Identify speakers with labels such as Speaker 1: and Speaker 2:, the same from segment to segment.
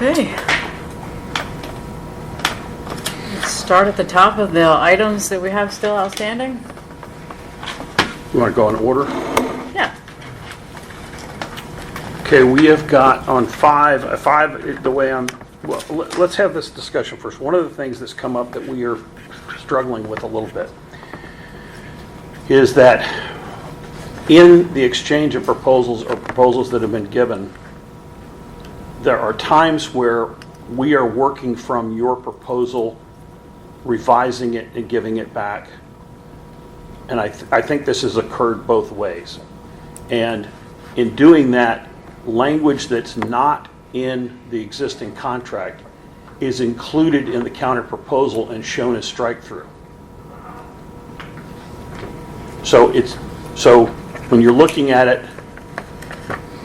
Speaker 1: Okay. Let's start at the top of the items that we have still outstanding.
Speaker 2: You want to go in order?
Speaker 1: Yeah.
Speaker 2: Okay, we have got on five, the way well, let's have this discussion first. One of the things that's come up that we are struggling with a little bit is that in the exchange of proposals or proposals that have been given, there are times where we are working from your proposal, revising it and giving it back. And I think this has occurred both ways. And in doing that, language that's not in the existing contract is included in the counter proposal and shown as strike through. So when you're looking at it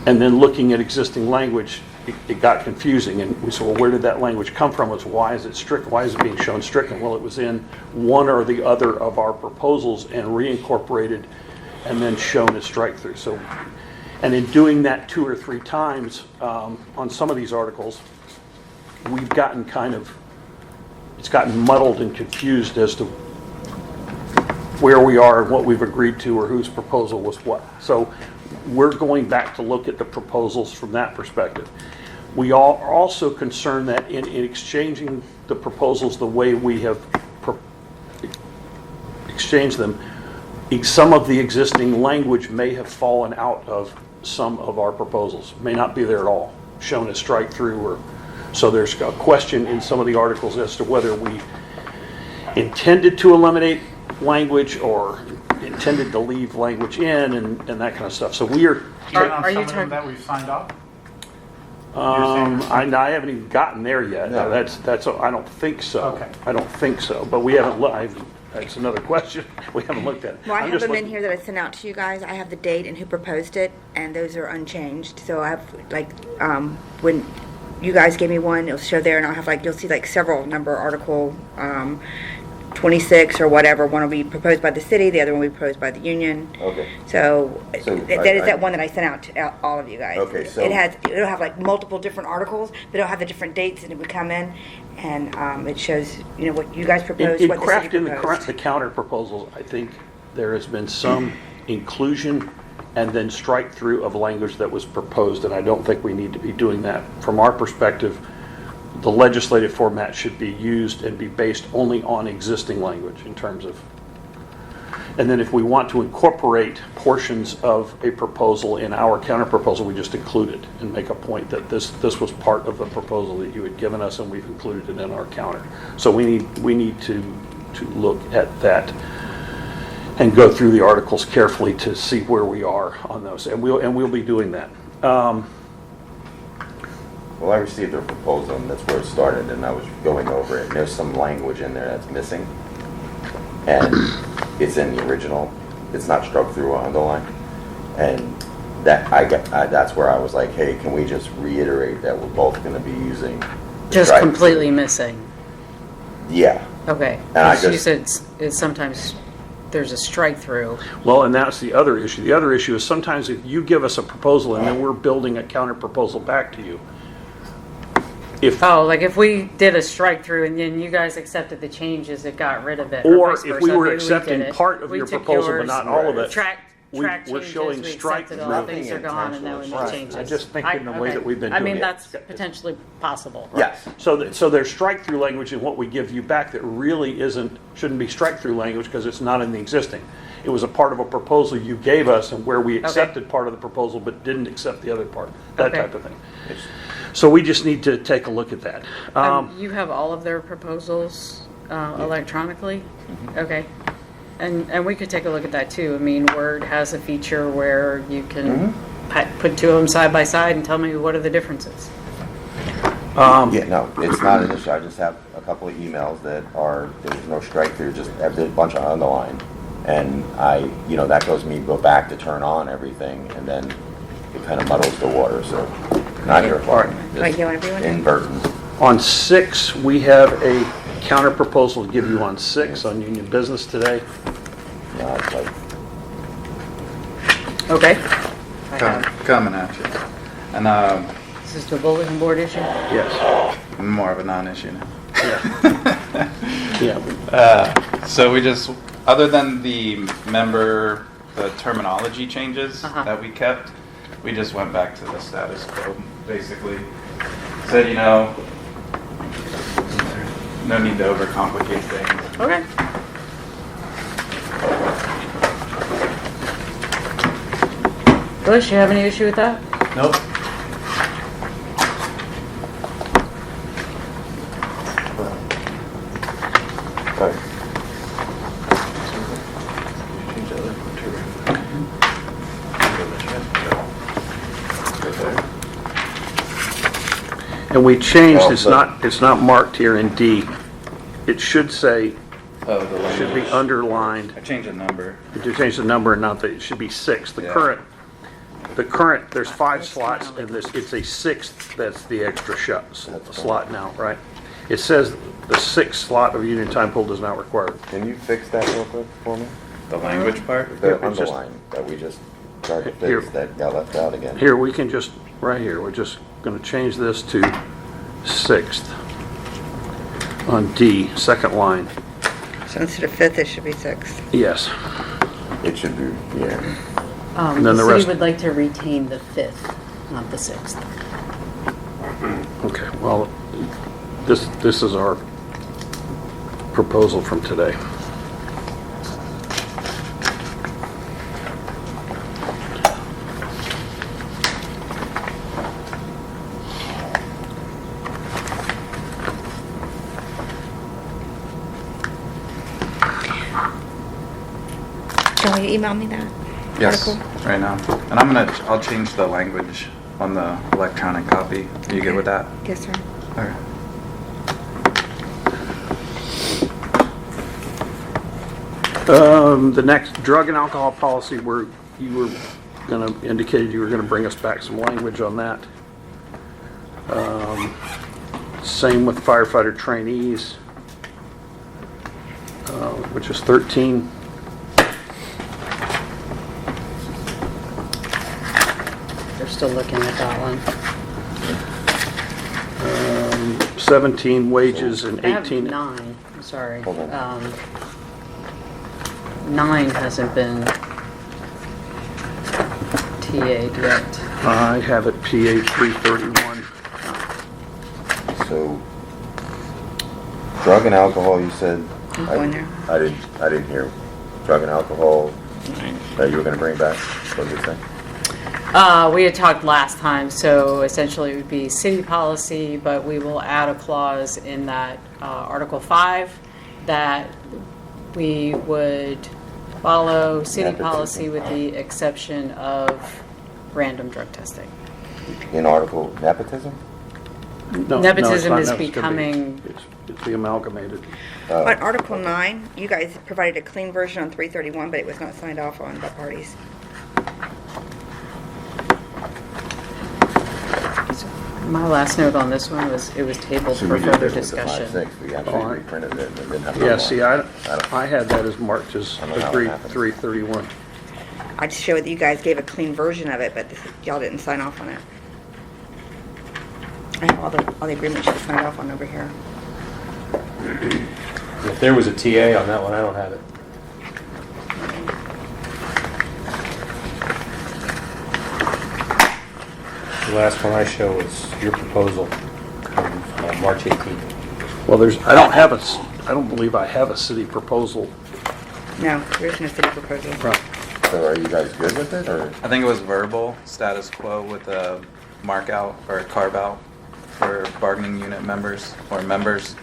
Speaker 2: and then looking at existing language, it got confusing, and we said, well, where did that language come from? Why is it strict? Why is it being shown stricken? Well, it was in one or the other of our proposals and reincorporated and then shown as strike through. So, and in doing that 2 or 3 times on some of these articles, we've gotten it's gotten muddled and confused as to where we are and what we've agreed to or whose proposal was what. So we're going back to look at the proposals from that perspective. We are also concerned that in exchanging the proposals the way we have exchanged them, some of the existing language may have fallen out of some of our proposals, may not be there at all, shown as strike through, or so there's a question in some of the articles as to whether we intended to eliminate language or intended to leave language in and that kind of stuff. So we are
Speaker 3: you talking that we've signed off?
Speaker 2: I haven't even gotten there yet.
Speaker 4: No.
Speaker 2: That's I don't think so.
Speaker 3: Okay.
Speaker 2: I don't think so. But we haven't looked. That's another question. We haven't looked at it.
Speaker 5: Well, I
Speaker 2: I'm
Speaker 5: have
Speaker 2: just
Speaker 5: them in
Speaker 2: looking-
Speaker 5: here that I sent out to you guys. I have the date and who proposed it, and those are unchanged. So I have, when you guys gave me one, it'll show there, and I'll have, you'll see, several number article 26 or whatever. One will be proposed by the city, the other one will be proposed by the union.
Speaker 4: Okay.
Speaker 5: So
Speaker 4: So
Speaker 5: that is that one that I sent out to all of you guys.
Speaker 4: Okay, so-
Speaker 5: It'll have multiple different articles, but it'll have the different dates, and it would come in, and it shows, what you guys proposed,
Speaker 2: In
Speaker 5: what the city
Speaker 2: crafting
Speaker 5: proposed.
Speaker 2: the counter proposals, I think there has been some inclusion and then strike through of language that was proposed, and I don't think we need to be doing that. From our perspective, the legislative format should be used and be based only on existing language in terms of, and then if we want to incorporate portions of a proposal in our counter proposal, we just include it and make a point that this was part of the proposal that you had given us and we've included it in our counter. So we need to look at that and go through the articles carefully to see where we are on those, and we'll be doing that.
Speaker 4: Well, I received their proposal, and that's where it started, and I was going over it. And there's some language in there that's missing, and it's in the original. It's not struck through or underlined, and that's where I was like, hey, can we just reiterate that we're both going to be using the
Speaker 1: Just
Speaker 4: strike
Speaker 1: completely
Speaker 4: through?
Speaker 1: missing.
Speaker 4: Yeah.
Speaker 1: Okay.
Speaker 4: And
Speaker 1: You said it's sometimes there's a strike through.
Speaker 2: Well, and that's the other issue. The other issue is sometimes if you give us a proposal and then we're building a counter proposal back to you,
Speaker 1: if we did a strike through and then you guys accepted the changes, it got rid of it.
Speaker 2: or
Speaker 1: vice
Speaker 2: if
Speaker 1: versa.
Speaker 2: we were
Speaker 1: Maybe
Speaker 2: accepting
Speaker 1: did it.
Speaker 2: part of
Speaker 1: We
Speaker 2: your
Speaker 1: took
Speaker 2: proposal but
Speaker 1: yours,
Speaker 2: not all of it,
Speaker 1: Track
Speaker 2: we're
Speaker 1: changes,
Speaker 2: showing
Speaker 1: we
Speaker 2: strike
Speaker 1: accepted
Speaker 2: through.
Speaker 1: all things are gone and then we
Speaker 4: Right.
Speaker 1: make changes.
Speaker 2: I just think in the way that we've been
Speaker 1: I
Speaker 2: doing
Speaker 1: mean,
Speaker 2: it.
Speaker 1: that's potentially possible.
Speaker 4: Yes.
Speaker 2: So there's strike through language in what we give you back that really shouldn't be strike through language because it's not in the existing. It was a part of a proposal you gave us and where we accepted part of the proposal but didn't accept the other part, that
Speaker 1: Okay.
Speaker 2: type of thing. So we just need to take a look at that.
Speaker 1: You have all of their proposals electronically?
Speaker 4: Mm-hmm.
Speaker 1: Okay. And we could take a look at that too. I mean, Word has a feature where you can put 2 of them side by side and tell me what are the differences.
Speaker 4: Yeah, no, it's not an issue. I just have a couple of emails that there's no strike through, just there's a bunch of underlined. And that goes me go back to turn on everything, and then it kind of muddles the water, so not your fault.
Speaker 5: Like, you want everyone?
Speaker 4: Inadvertent.
Speaker 2: On 6, we have a counter proposal to give you on 6 on union business today.
Speaker 4: No, it's like,
Speaker 1: Okay.
Speaker 3: Coming at you. And
Speaker 1: This is the bulletin board issue?
Speaker 2: Yes.
Speaker 6: More of a non-issue now.
Speaker 2: Yeah.
Speaker 6: So we just, other than the terminology changes that we kept, we just went back to the status quo. Basically said, no need to overcomplicate things.
Speaker 1: Okay. Bush, you have any issue with that?
Speaker 3: Nope.
Speaker 2: And we changed, it's not marked here in D. It should say,
Speaker 6: Oh, the language.
Speaker 2: should be underlined.
Speaker 6: I changed the number.
Speaker 2: You change the number and not that, it should be 6. The current, there's 5 slots in this, it's a 6th that's the extra slot now, right? It says the 6th slot of union time pool does not require.
Speaker 4: Can you fix that real quick for me?
Speaker 6: The language part?
Speaker 4: The
Speaker 2: it's just-
Speaker 4: underline that we just tried to
Speaker 2: Here.
Speaker 4: fix that got left out again.
Speaker 2: Here, we can just, right here, we're just going to change this to 6th on D, second line.
Speaker 5: So instead of 5th, it should be 6th.
Speaker 2: Yes.
Speaker 4: It should be, yeah.
Speaker 2: And then
Speaker 1: The
Speaker 2: the
Speaker 1: city
Speaker 2: rest-
Speaker 1: would like to retain the 5th, not the 6th.
Speaker 2: Okay, well, this is our proposal from today.
Speaker 5: Can you email me that?
Speaker 6: Yes,
Speaker 5: Article?
Speaker 6: right now. And I'll change the language on the electronic copy. Are you good with that?
Speaker 5: Yes, sir.
Speaker 6: Okay.
Speaker 2: The next drug and alcohol policy, you were going to indicate you were going to bring us back some language on that. Same with firefighter trainees, which is 13.
Speaker 1: They're still looking at that one.
Speaker 2: 17 wages and
Speaker 1: I have
Speaker 2: 18.
Speaker 1: 9, I'm sorry.
Speaker 4: Hold on.
Speaker 1: 9 hasn't been TA'd yet.
Speaker 2: I have it PA 331.
Speaker 4: So, drug and alcohol, you said?
Speaker 5: I'm going there.
Speaker 4: I didn't hear. Drug and alcohol that you were gonna bring back? What did you say?
Speaker 1: We had talked last time, so essentially it would be city policy, but we will add a clause in that Article 5 that we would follow city
Speaker 4: Nepotism.
Speaker 1: policy with the exception of random drug testing.
Speaker 4: In article, nepotism?
Speaker 2: No,
Speaker 1: Nepotism
Speaker 2: it's
Speaker 1: is
Speaker 2: not. No, it's gonna be-
Speaker 1: becoming-
Speaker 2: It's the amalgamated.
Speaker 5: On Article 9, you guys provided a clean version on 331, but it was not signed off on by parties.
Speaker 1: My last note on this one was it was tabled
Speaker 4: So
Speaker 1: for
Speaker 4: we did
Speaker 1: further
Speaker 4: this with the
Speaker 1: discussion.
Speaker 4: 5.6. We
Speaker 2: Oh,
Speaker 4: actually
Speaker 2: I-
Speaker 4: reprinted it and didn't have.
Speaker 2: Yeah, see, I
Speaker 4: don't-
Speaker 2: had that as marked as
Speaker 4: I don't know how it
Speaker 2: agreed
Speaker 4: happened.
Speaker 2: 331.
Speaker 5: I just showed that you guys gave a clean version of it, but y'all didn't sign off on it. I have all the agreements you signed off on over here.
Speaker 7: If there was a TA on that one, I don't have it. The last one I show is your proposal from March 18th.
Speaker 2: Well, I don't believe I have a city proposal.
Speaker 5: No, there isn't a city proposal.
Speaker 4: So are you guys good with it, or?
Speaker 6: I think it was verbal status quo with a mark out or a carve out for bargaining unit members or members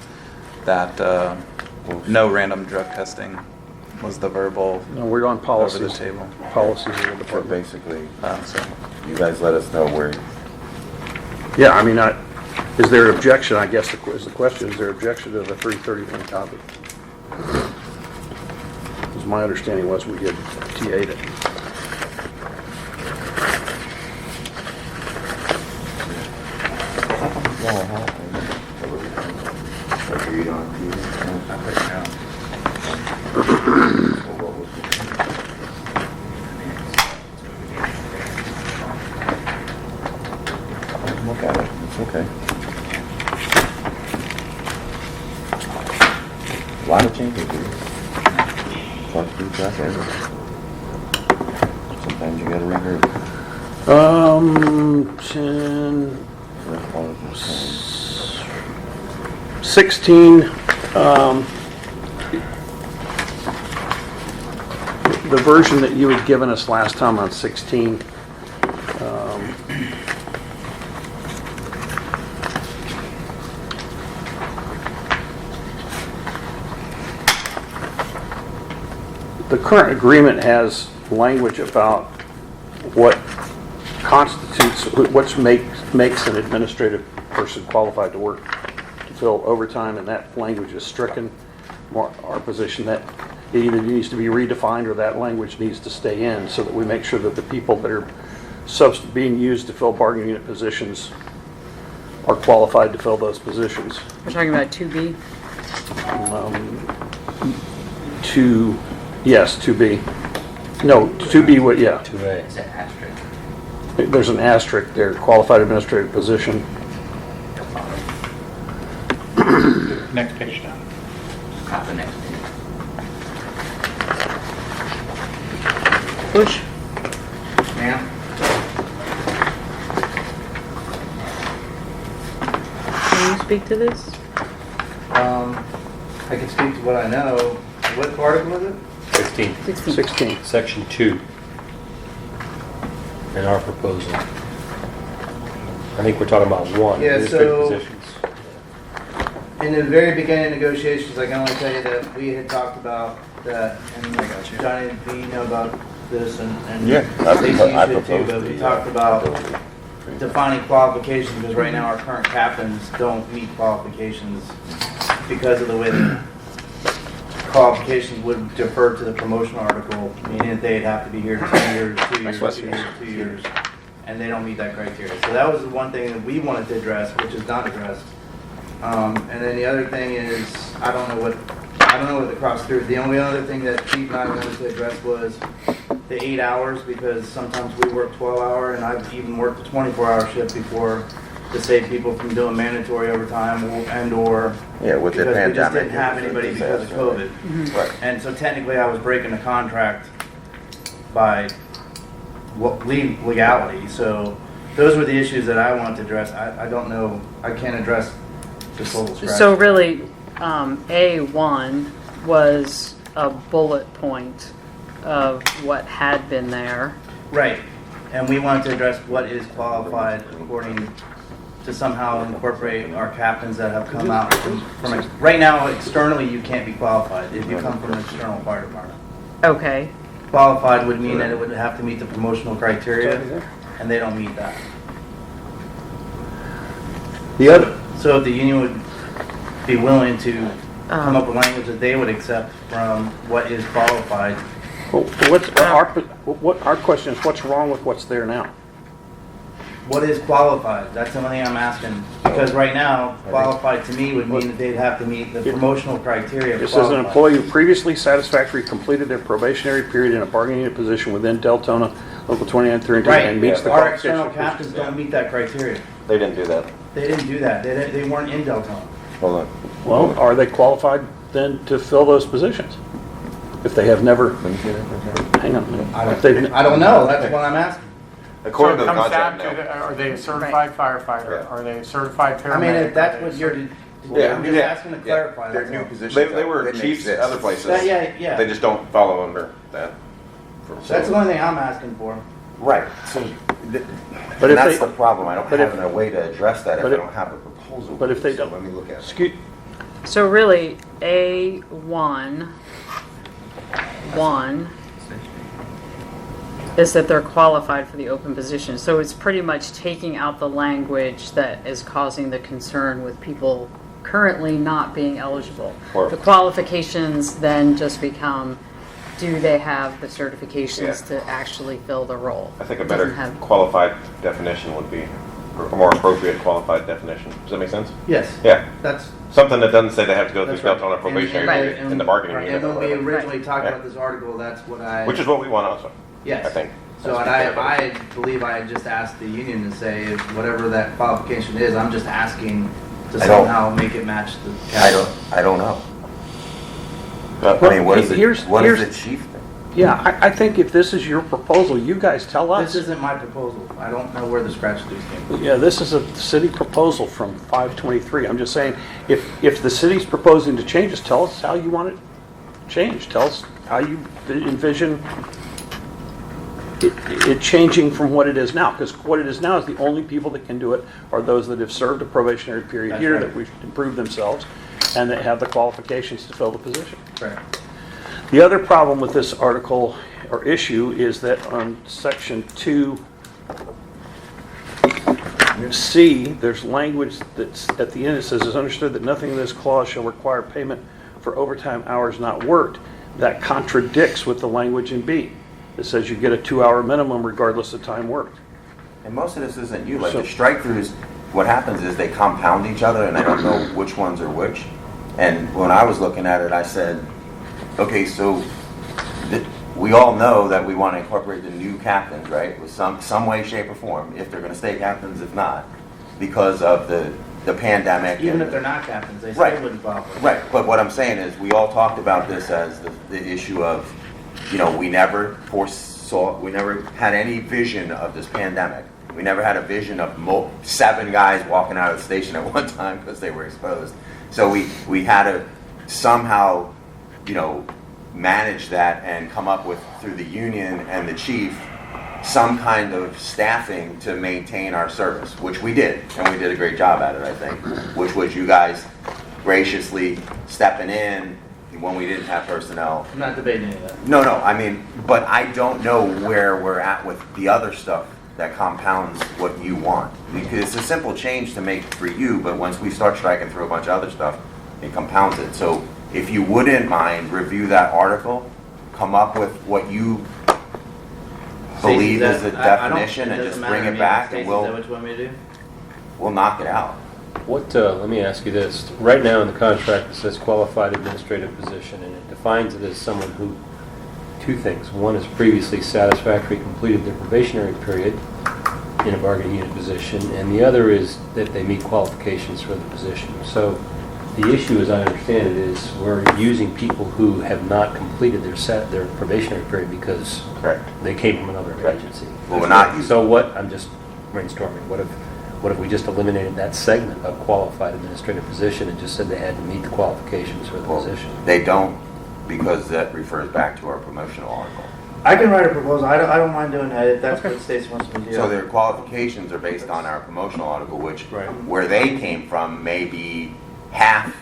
Speaker 6: that no random drug testing was the verbal
Speaker 2: No, we're on
Speaker 6: over the
Speaker 2: policies.
Speaker 6: table.
Speaker 2: Policies of the
Speaker 4: So
Speaker 2: department.
Speaker 4: basically,
Speaker 6: So
Speaker 4: you guys let us know where,
Speaker 2: Yeah, I mean, is there objection, I guess is the question, is there objection to the 331 copy? Because my understanding was we had TA'd it.
Speaker 4: agreed on. Look at it. Okay. A lot of changes here. Try to keep track of everything. Sometimes you gotta rehearse.
Speaker 2: 10, 16, the version that you had given us last time on 16, the current agreement has language about what constitutes, what makes an administrative person qualified to work, to fill overtime, and that language is stricken. Our position that it either needs to be redefined or that language needs to stay in so that we make sure that the people that are being used to fill bargaining unit positions are qualified to fill those positions.
Speaker 1: We're talking about 2B?
Speaker 2: Yes, 2B. No, 2B, yeah.
Speaker 7: 2A.
Speaker 8: It's an asterisk.
Speaker 2: There's an asterisk there, qualified administrative position.
Speaker 3: Next page down.
Speaker 8: Not the next page.
Speaker 1: Push.
Speaker 8: Ma'am?
Speaker 1: Can you speak to this?
Speaker 9: I can speak to what I know. What article is it?
Speaker 7: 16.
Speaker 2: 16.
Speaker 7: Section 2 in our proposal. I think we're talking about one.
Speaker 9: Yeah,
Speaker 7: administrative
Speaker 9: so-
Speaker 7: positions.
Speaker 9: In the very beginning of negotiations, I can only tell you that we had talked about that, and Johnny, do you know about this? And
Speaker 4: Yeah,
Speaker 9: Stacy, you
Speaker 4: I
Speaker 9: should too,
Speaker 4: proposed
Speaker 9: but we
Speaker 4: the,
Speaker 9: talked about defining qualifications, because right now our current captains don't meet qualifications because of the way the qualifications would defer to the promotional article, meaning that they'd have to be here 2 years, 2 years, 2 years, 2 years, and they don't meet that criteria. So that was the one thing that we wanted to address, which is not addressed. And then the other thing is, I don't know what the cross through. The only other thing that Pete and I wanted to address was the 8 hours, because sometimes we work 12-hour, and I've even worked a 24-hour shift before to save people from doing mandatory overtime and/or
Speaker 4: Yeah, with the
Speaker 9: because we just
Speaker 4: pandemic,
Speaker 9: didn't have
Speaker 4: it was a
Speaker 9: anybody because of
Speaker 4: disaster.
Speaker 9: COVID.
Speaker 4: Right.
Speaker 9: And so technically, I was breaking the contract by legality. So those were the issues that I wanted to address. I don't know. I can't address the total scratch.
Speaker 1: So really, A1 was a bullet point of what had been there.
Speaker 9: Right. And we wanted to address what is qualified according to somehow incorporate our captains that have come out from right now, externally, you can't be qualified if you come from an external fire department.
Speaker 1: Okay.
Speaker 9: Qualified would mean that it would have to meet the promotional criteria, and they don't meet that.
Speaker 2: The other,
Speaker 9: So if the union would be willing to come up with language that they would accept from what is qualified.
Speaker 2: our question is, what's wrong with what's there now?
Speaker 9: What is qualified? That's the only thing I'm asking. Because right now, qualified to me would mean that they'd have to meet the promotional criteria of
Speaker 2: It says an
Speaker 9: qualified.
Speaker 2: employee who previously satisfactorily completed their probationary period in a bargaining unit position within Deltona Local 2932
Speaker 9: Right.
Speaker 2: and meets the
Speaker 9: Our
Speaker 2: qualification.
Speaker 9: external captains don't meet that criteria.
Speaker 4: They didn't do that.
Speaker 9: They didn't do that. They weren't in Deltona.
Speaker 4: Hold on.
Speaker 2: Well, are they qualified then to fill those positions? If they have never,
Speaker 4: Let me see that for a second.
Speaker 2: hang on a minute.
Speaker 9: I
Speaker 2: If they've-
Speaker 9: don't know. That's what I'm asking.
Speaker 3: So
Speaker 4: According to
Speaker 3: it
Speaker 4: the
Speaker 3: comes down
Speaker 4: contract,
Speaker 3: to,
Speaker 4: no.
Speaker 3: are they a certified firefighter?
Speaker 4: Yeah.
Speaker 3: Are they a certified paramedic?
Speaker 9: I mean, if that's
Speaker 3: Are they
Speaker 9: what
Speaker 3: a
Speaker 9: you're,
Speaker 4: Yeah,
Speaker 9: I'm just
Speaker 4: yeah,
Speaker 9: asking to
Speaker 4: yeah.
Speaker 9: clarify.
Speaker 4: They're
Speaker 9: that's
Speaker 4: new
Speaker 9: all.
Speaker 4: positions.
Speaker 10: They were
Speaker 4: Didn't
Speaker 10: chiefs
Speaker 4: exist.
Speaker 10: other places.
Speaker 9: Yeah.
Speaker 10: They just don't follow under that.
Speaker 9: That's the only thing I'm asking for.
Speaker 4: Right, so,
Speaker 2: But
Speaker 4: and
Speaker 2: if
Speaker 4: that's
Speaker 2: they-
Speaker 4: the problem, I don't
Speaker 2: but
Speaker 4: have
Speaker 2: if-
Speaker 4: a way to address that if
Speaker 2: but
Speaker 4: I
Speaker 2: if-
Speaker 4: don't have a proposal.
Speaker 2: But if they
Speaker 4: So
Speaker 2: don't,
Speaker 4: let me look at it.
Speaker 2: excuse,
Speaker 1: So really, A1 is that they're qualified for the open position. So it's pretty much taking out the language that is causing the concern with people currently not being eligible.
Speaker 10: Or-
Speaker 1: The qualifications then just become, do they have the certifications to actually fill the role?
Speaker 10: I think a
Speaker 1: Doesn't
Speaker 10: better
Speaker 1: have-
Speaker 10: qualified definition would be, or a more appropriate qualified definition. Does that make sense?
Speaker 9: Yes.
Speaker 10: Yeah.
Speaker 9: That's
Speaker 10: Something that doesn't say they have to go through
Speaker 9: That's right.
Speaker 10: Deltona probationary
Speaker 1: Right.
Speaker 10: period in the bargaining
Speaker 9: And
Speaker 10: unit or
Speaker 9: when we
Speaker 10: whatever.
Speaker 9: originally talked
Speaker 10: Right.
Speaker 9: about this article, that's what I.
Speaker 10: Which is what we want also,
Speaker 9: Yes.
Speaker 10: I think.
Speaker 9: So I believe I had just asked the union to say if whatever that qualification is, I'm just asking to
Speaker 4: I don't-
Speaker 9: somehow make it match the captain.
Speaker 4: I don't know. I mean, what is
Speaker 2: Here's-
Speaker 4: the chief thing?
Speaker 2: Yeah, I think if this is your proposal, you guys tell us.
Speaker 9: This isn't my proposal. I don't know where the scratch loose came from.
Speaker 2: Yeah, this is a city proposal from 5/23. I'm just saying, if the city's proposing to change this, tell us how you want it changed. Tell us how you envision it changing from what it is now. Because what it is now is the only people that can do it are those that have served a probationary period
Speaker 9: That's
Speaker 2: here,
Speaker 9: right.
Speaker 2: that we've improved themselves, and that have the qualifications to fill the position.
Speaker 9: Right.
Speaker 2: The other problem with this article or issue is that on section 2C, there's language that's at the end, it says, "It's understood that nothing in this clause shall require payment for overtime hours not worked." That contradicts with the language in B. It says you get a 2-hour minimum regardless of time worked.
Speaker 4: And most of this isn't you. Like
Speaker 2: So-
Speaker 4: the strike-throughs, what happens is they compound each other, and I don't know which ones are which. And when I was looking at it, I said, okay, so we all know that we want to incorporate the new captains, right? With some way, shape, or form, if they're going to stay captains, if not, because of the pandemic.
Speaker 9: Even
Speaker 4: and-
Speaker 9: if they're not captains, they
Speaker 4: Right.
Speaker 9: still wouldn't qualify.
Speaker 4: Right, but what I'm saying is, we all talked about this as the issue of, we never had any vision of this pandemic. We never had a vision of 7 guys walking out of the station at one time because they were exposed. So we had to somehow, manage that and come up with, through the union and the chief, some kind of staffing to maintain our service, which we did, and we did a great job at it, I think, which was you guys graciously stepping in when we didn't have personnel.
Speaker 9: I'm not debating any of that.
Speaker 4: No, I mean, but I don't know where we're at with the other stuff that compounds what you want. Because it's a simple change to make for you, but once we start striking through a bunch of other stuff, it compounds it. So if you wouldn't mind, review that article, come up with what you believe is the definition, and just bring it back, and
Speaker 9: Is that what you want me to do?
Speaker 4: we'll knock it out.
Speaker 7: Let me ask you this. Right now in the contract, it says qualified administrative position, and it defines it as someone who, 2 things. One is previously satisfactorily completed their probationary period in a bargaining unit position, and the other is that they meet qualifications for the position. So the issue, as I understand it, is we're using people who have not completed their probationary period because
Speaker 4: Correct.
Speaker 7: they came from another agency.
Speaker 4: Well, we're not using.
Speaker 7: So what, I'm just brainstorming, what if we just eliminated that segment of qualified administrative position and just said they had to meet the qualifications for the position?
Speaker 4: They don't, because that refers back to our promotional article.
Speaker 9: I can write a proposal. I don't mind doing that if that's what Stacy wants me to do.
Speaker 4: So their qualifications are based on our promotional article, which, where they came from, may be half,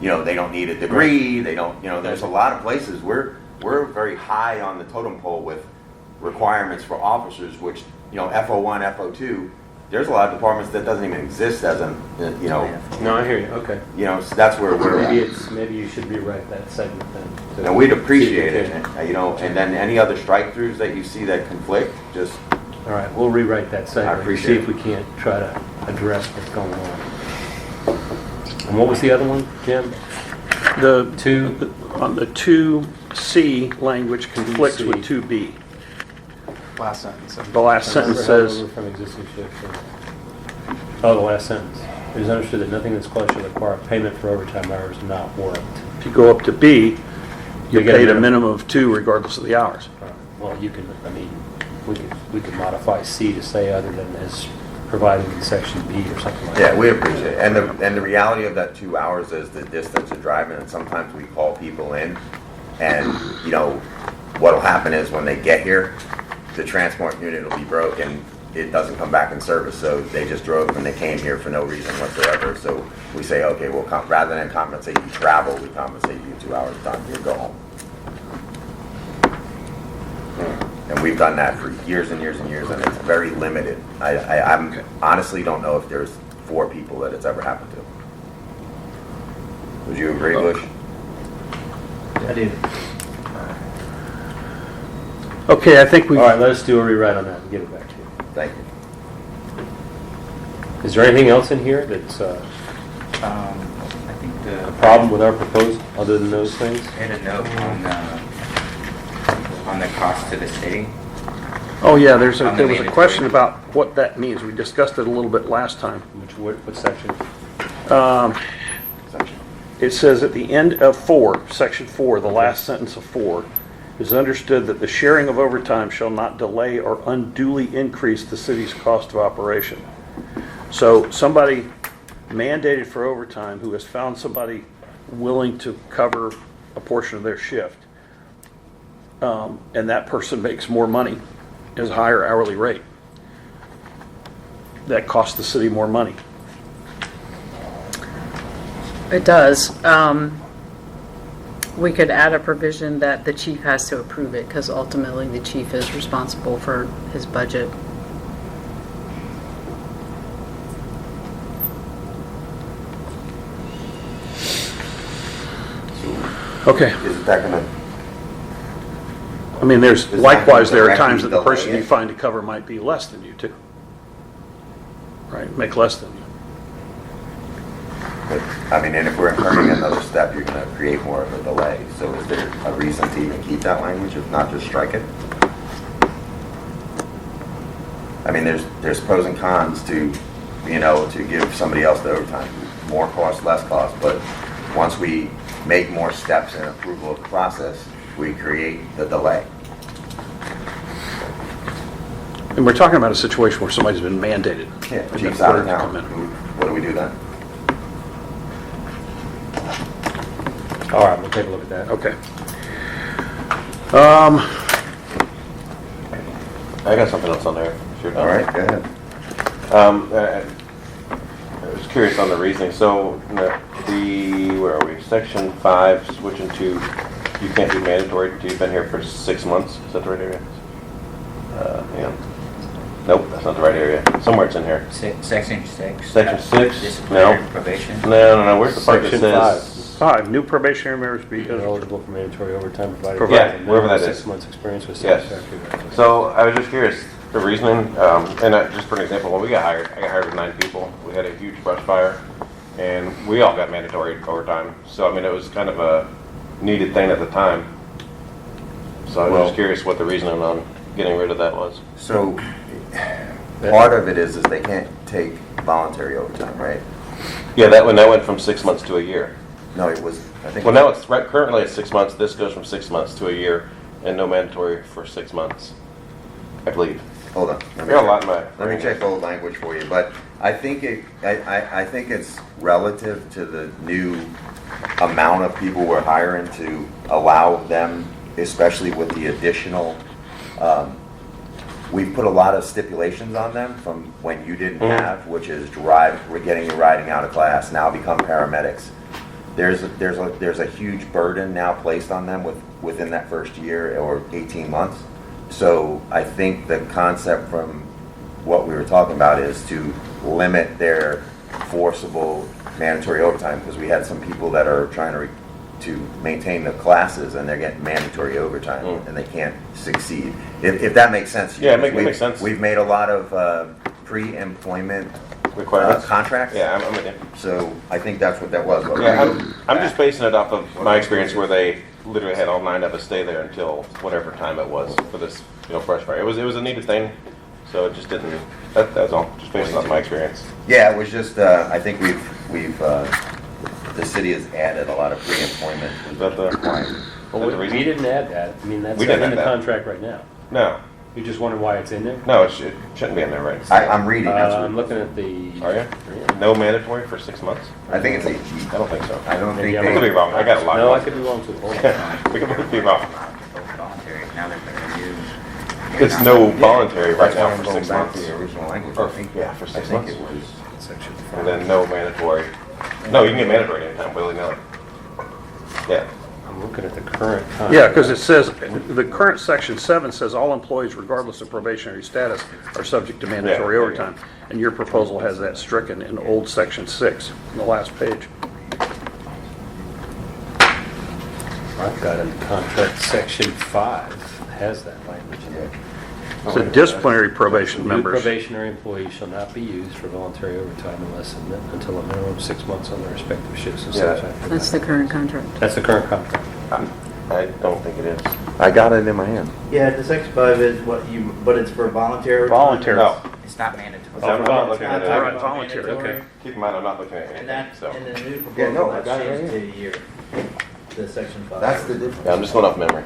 Speaker 4: they don't need a degree, they don't, there's a lot of places, we're very high on the totem pole with requirements for officers, which, FO1, FO2, there's a lot of departments that doesn't even exist as a,
Speaker 7: No, I hear you, okay.
Speaker 4: So that's where we're at.
Speaker 7: Maybe you should rewrite that segment then.
Speaker 4: And we'd appreciate it, and then any other strike-throughs that you see that conflict, just,
Speaker 7: All right, we'll rewrite that segment.
Speaker 4: appreciate
Speaker 7: See
Speaker 4: it.
Speaker 7: if we can't try to address what's going on. And what was the other one, Jim?
Speaker 2: On the 2C language conflicts with 2B.
Speaker 6: Last sentence.
Speaker 2: The last sentence says,
Speaker 7: From existing shifts. Oh, the last sentence. It is understood that nothing in this clause shall require payment for overtime hours not worked.
Speaker 2: if you go up to B, you
Speaker 7: You get a
Speaker 2: paid a
Speaker 7: minimum.
Speaker 2: minimum of 2 regardless of the hours.
Speaker 7: Well, we could modify C to say other than as provided in section B or something like that.
Speaker 4: yeah, we appreciate it. And the reality of that 2 hours is the distance of driving, and sometimes we call people in, and, what'll happen is when they get here, the transport unit will be broken, it doesn't come back in service, so they just drove and they came here for no reason whatsoever. So we say, okay, well, rather than compensate you travel, we compensate you 2 hours done, you go home. And we've done that for years and years and years, and it's very limited. I honestly don't know if there's 4 people that it's ever happened to. Would you agree, Bush?
Speaker 9: I do.
Speaker 2: Okay, I think we,
Speaker 7: All right, let us do a rewrite on that and get it back to you.
Speaker 4: Thank you.
Speaker 7: Is there anything else in here that's
Speaker 8: I think
Speaker 7: a problem with our proposal, other than those things?
Speaker 8: I had a note on the cost to the city
Speaker 2: Oh, yeah, there was a
Speaker 8: mandatory.
Speaker 2: question about what that means. We discussed it a little bit last time.
Speaker 7: What section?
Speaker 2: It says at the end of 4, section 4, the last sentence of 4, is understood that the sharing of overtime shall not delay or unduly increase the city's cost of operation. So somebody mandated for overtime who has found somebody willing to cover a portion of their shift, and that person makes more money, is a higher hourly rate. That costs the city more money.
Speaker 1: It does. We could add a provision that the chief has to approve it, because ultimately the chief is responsible for his budget.
Speaker 2: Okay.
Speaker 4: Is that gonna,
Speaker 2: I mean, there's,
Speaker 4: that
Speaker 2: likewise, there are
Speaker 4: directly
Speaker 2: times that the person
Speaker 4: delay
Speaker 2: you
Speaker 4: it?
Speaker 2: find to cover might be less than you too. Right, make less than you.
Speaker 4: but, I mean, and if we're incurring another step, you're gonna create more of a delay. So is there a reason to even keep that language, if not just strike it? I mean, there's pros and cons to, to give somebody else the overtime. More cost, less cost, but once we make more steps in approval of the process, we create the delay.
Speaker 2: And we're talking about a situation where somebody's been mandated.
Speaker 4: Yeah,
Speaker 2: and
Speaker 4: chief's
Speaker 2: been
Speaker 4: out of
Speaker 2: ordered to
Speaker 4: town.
Speaker 2: come in.
Speaker 4: What do we do then?
Speaker 7: All right, we'll take a look at that.
Speaker 2: Okay.
Speaker 10: I got something else on there. Sure.
Speaker 4: All right, go ahead.
Speaker 10: I was curious on the reasoning. So where are we? Section 5, switching to, you can't be mandatory until you've been here for 6 months. Is that the right area? Hang on. Nope, that's not the right area. Somewhere it's in here.
Speaker 8: Section 6.
Speaker 10: Section 6?
Speaker 8: Disciplinary
Speaker 10: No.
Speaker 8: probation.
Speaker 10: No. Where's the part that
Speaker 7: Section
Speaker 10: says?
Speaker 2: 5, new probationary members be
Speaker 7: You're eligible for mandatory overtime provided.
Speaker 2: Provided.
Speaker 10: Yeah, wherever that is.
Speaker 7: 6 months experience with
Speaker 10: Yes.
Speaker 7: satisfactory records.
Speaker 10: So I was just curious, the reasoning, just for an example, when we got hired, I got hired with 9 people. We had a huge brush fire, and we all got mandatory overtime. So, I mean, it was kind of a needed thing at the time. So I was
Speaker 4: Well-
Speaker 10: just curious what the reasoning on getting rid of that was.
Speaker 4: So, part of it is they can't take voluntary overtime, right?
Speaker 10: Yeah, that went from 6 months to a year.
Speaker 4: No, it was, I think.
Speaker 10: Well, now it's right currently at 6 months. This goes from 6 months to a year, and no mandatory for 6 months, I believe.
Speaker 4: Hold on.
Speaker 10: I got a lot in my.
Speaker 4: Let me check old language for you, but I think I think it's relative to the new amount of people we're hiring to allow them, especially with the additional, we've put a lot of stipulations on them from when you didn't have, which is we're getting you riding out of class, now become paramedics. There's a huge burden now placed on them within that first year or 18 months. So I think the concept from what we were talking about is to limit their forcible mandatory overtime, because we had some people that are trying to maintain the classes and they're getting mandatory overtime and they can't succeed. If that makes sense to you.
Speaker 10: Yeah, it makes sense.
Speaker 4: We've made a lot of pre-employment
Speaker 10: Requirements?
Speaker 4: contracts.
Speaker 10: Yeah, I'm with you.
Speaker 4: So I think that's what that was.
Speaker 10: Yeah, I'm just basing it off of my experience where they literally had all 9 of us stay there until whatever time it was for this, brush fire. It was a needed thing, so it just didn't. That's all. Just based on my experience.
Speaker 4: Yeah, it was just. I think we've the city has added a lot of pre-employment.
Speaker 10: Is that the?
Speaker 7: Well,
Speaker 10: the
Speaker 7: we
Speaker 10: reason?
Speaker 7: didn't add that. I mean, that's
Speaker 10: We
Speaker 7: in
Speaker 10: didn't
Speaker 7: the
Speaker 10: add that.
Speaker 7: contract right now.
Speaker 10: No,
Speaker 7: You just wondering why it's in there?
Speaker 10: no, it shouldn't be in there, right?
Speaker 4: I'm reading. That's
Speaker 7: I'm
Speaker 4: what,
Speaker 7: looking at the.
Speaker 10: Are you? No mandatory for 6 months?
Speaker 4: I think it's 18.
Speaker 10: I don't think so.
Speaker 4: I don't think
Speaker 7: Maybe
Speaker 10: I could be
Speaker 4: they.
Speaker 10: wrong. I got a lot.
Speaker 7: No, I
Speaker 10: wrong.
Speaker 7: could be wrong too. Hold on.
Speaker 10: We could both be wrong.
Speaker 8: Voluntary. Now they're going to use.
Speaker 10: It's no voluntary right
Speaker 4: That's why
Speaker 10: now
Speaker 4: I'm
Speaker 10: for
Speaker 4: going
Speaker 10: 6
Speaker 4: back to
Speaker 10: months.
Speaker 4: the original language.
Speaker 10: Or,
Speaker 4: I think.
Speaker 10: yeah, for 6
Speaker 4: I think
Speaker 10: months.
Speaker 4: it was.
Speaker 10: And then no mandatory. No, you can get mandatory anytime, willy-nilly. Yeah.
Speaker 7: I'm looking at the current contract.
Speaker 2: Yeah, because it says, the current section 7 says all employees regardless of probationary status are subject to mandatory
Speaker 10: Yeah.
Speaker 2: overtime. And your proposal has that stricken in old section 6, on the last page.
Speaker 7: I've got in the contract, section 5 has that language in there.
Speaker 2: It's a disciplinary probation
Speaker 7: New
Speaker 2: members.
Speaker 7: probationary employees shall not be used for voluntary overtime until a minimum of 6 months on their respective shifts of
Speaker 10: Yeah.
Speaker 7: satisfactory.
Speaker 1: That's the current contract.
Speaker 7: That's the current contract.
Speaker 10: I don't think it is.
Speaker 4: I got it in my hand.
Speaker 9: Yeah, the section 5 is what you, but it's for voluntary.
Speaker 2: Voluntary.
Speaker 10: No.
Speaker 8: It's not mandatory.
Speaker 10: I'm not looking at
Speaker 9: Not
Speaker 10: it.
Speaker 9: talking
Speaker 2: Right,
Speaker 9: about
Speaker 2: voluntary,
Speaker 9: mandatory.
Speaker 2: okay.
Speaker 10: Keep in mind, I'm not looking at
Speaker 9: And
Speaker 10: anything,
Speaker 9: that,
Speaker 10: so.
Speaker 9: in the new
Speaker 4: Yeah, no,
Speaker 9: proposal,
Speaker 4: I
Speaker 9: that's
Speaker 4: got it right
Speaker 9: changed to
Speaker 4: here.
Speaker 9: a year. The section 5.
Speaker 4: That's the difference.
Speaker 10: Yeah, I'm just going off memory.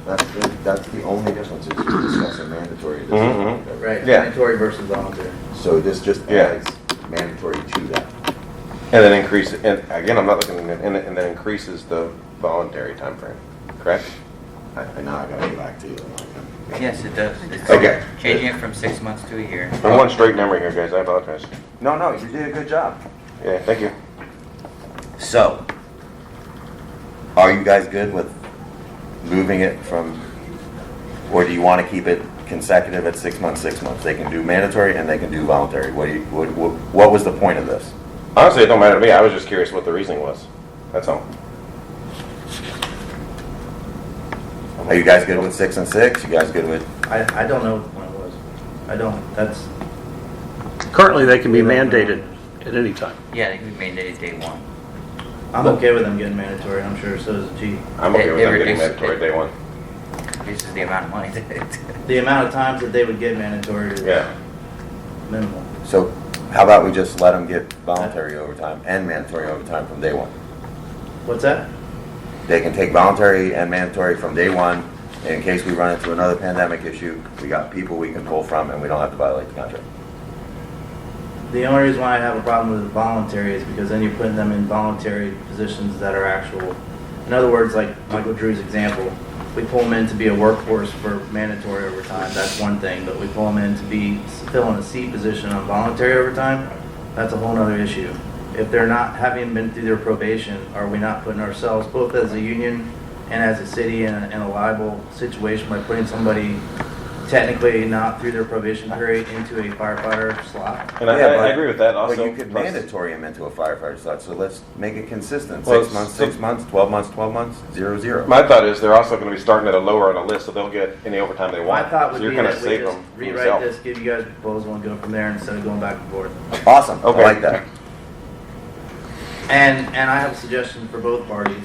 Speaker 4: That's the only difference is you're discussing mandatory. This is
Speaker 10: Mhm.
Speaker 4: voluntary.
Speaker 9: Right,
Speaker 10: Yeah.
Speaker 9: mandatory versus voluntary.
Speaker 4: So this just
Speaker 10: Yeah.
Speaker 4: adds mandatory to that.
Speaker 10: And then increase, and again, I'm not looking at, and then increases the voluntary time frame. Correct?
Speaker 4: I now I gotta go back to you.
Speaker 8: Yes, it does. It's
Speaker 4: Okay.
Speaker 8: changing it from 6 months to a year.
Speaker 10: I'm one straight memory here, guys, I apologize.
Speaker 4: No, you did a good job.
Speaker 10: Yeah, thank you.
Speaker 4: So, are you guys good with moving it from, or do you want to keep it consecutive at 6 months, 6 months? They can do mandatory and they can do voluntary. What was the point of this?
Speaker 10: Honestly, it don't matter to me, I was just curious what the reasoning was. That's all.
Speaker 4: Are you guys good with 6 and 6? You guys good with?
Speaker 9: I don't know what the point was. I don't, that's,
Speaker 2: Currently, they can be mandated at any time.
Speaker 8: Yeah, they can be mandated day one.
Speaker 9: I'm okay with them getting mandatory, I'm sure so is the chief.
Speaker 10: I'm okay with
Speaker 8: It
Speaker 10: them getting
Speaker 8: reduces-
Speaker 10: mandatory day one.
Speaker 8: This is the amount of money that
Speaker 9: The amount of times that they would get mandatory is
Speaker 10: Yeah.
Speaker 9: minimal.
Speaker 4: So, how about we just let them get voluntary overtime and mandatory overtime from day one?
Speaker 9: What's that?
Speaker 4: They can take voluntary and mandatory from day one. And in case we run into another pandemic issue, we got people we can pull from and we don't have to violate the contract.
Speaker 9: The only reason why I have a problem with voluntary is because then you're putting them in voluntary positions that are actual. In other words, like Michael Drew's example, we pull them in to be a workforce for mandatory overtime, that's one thing, but we pull them in to be fill in a C position on voluntary overtime, that's a whole other issue. If they're not, having been through their probation, are we not putting ourselves, both as a union and as a city, in a liable situation by putting somebody technically not through their probation period into a firefighter slot?
Speaker 10: And I agree with that also.
Speaker 4: But you could
Speaker 10: plus-
Speaker 4: mandatory them into a firefighter slot, so let's make it consistent.
Speaker 10: Well,
Speaker 4: 6 months,
Speaker 10: so-
Speaker 4: 6 months, 12 months, 12 months, 0, 0.
Speaker 10: My thought is they're also gonna be starting at a lower on the list, so they'll get any overtime they
Speaker 9: My
Speaker 10: want.
Speaker 9: thought
Speaker 10: So
Speaker 9: would
Speaker 10: you're
Speaker 9: be
Speaker 10: gonna
Speaker 9: that we
Speaker 10: save
Speaker 9: just
Speaker 10: them
Speaker 9: rewrite
Speaker 10: yourself.
Speaker 9: this, give you guys a proposal and go from there instead of going back and forth.
Speaker 4: Awesome,
Speaker 10: Okay.
Speaker 4: I like that.
Speaker 9: And I have a suggestion for both parties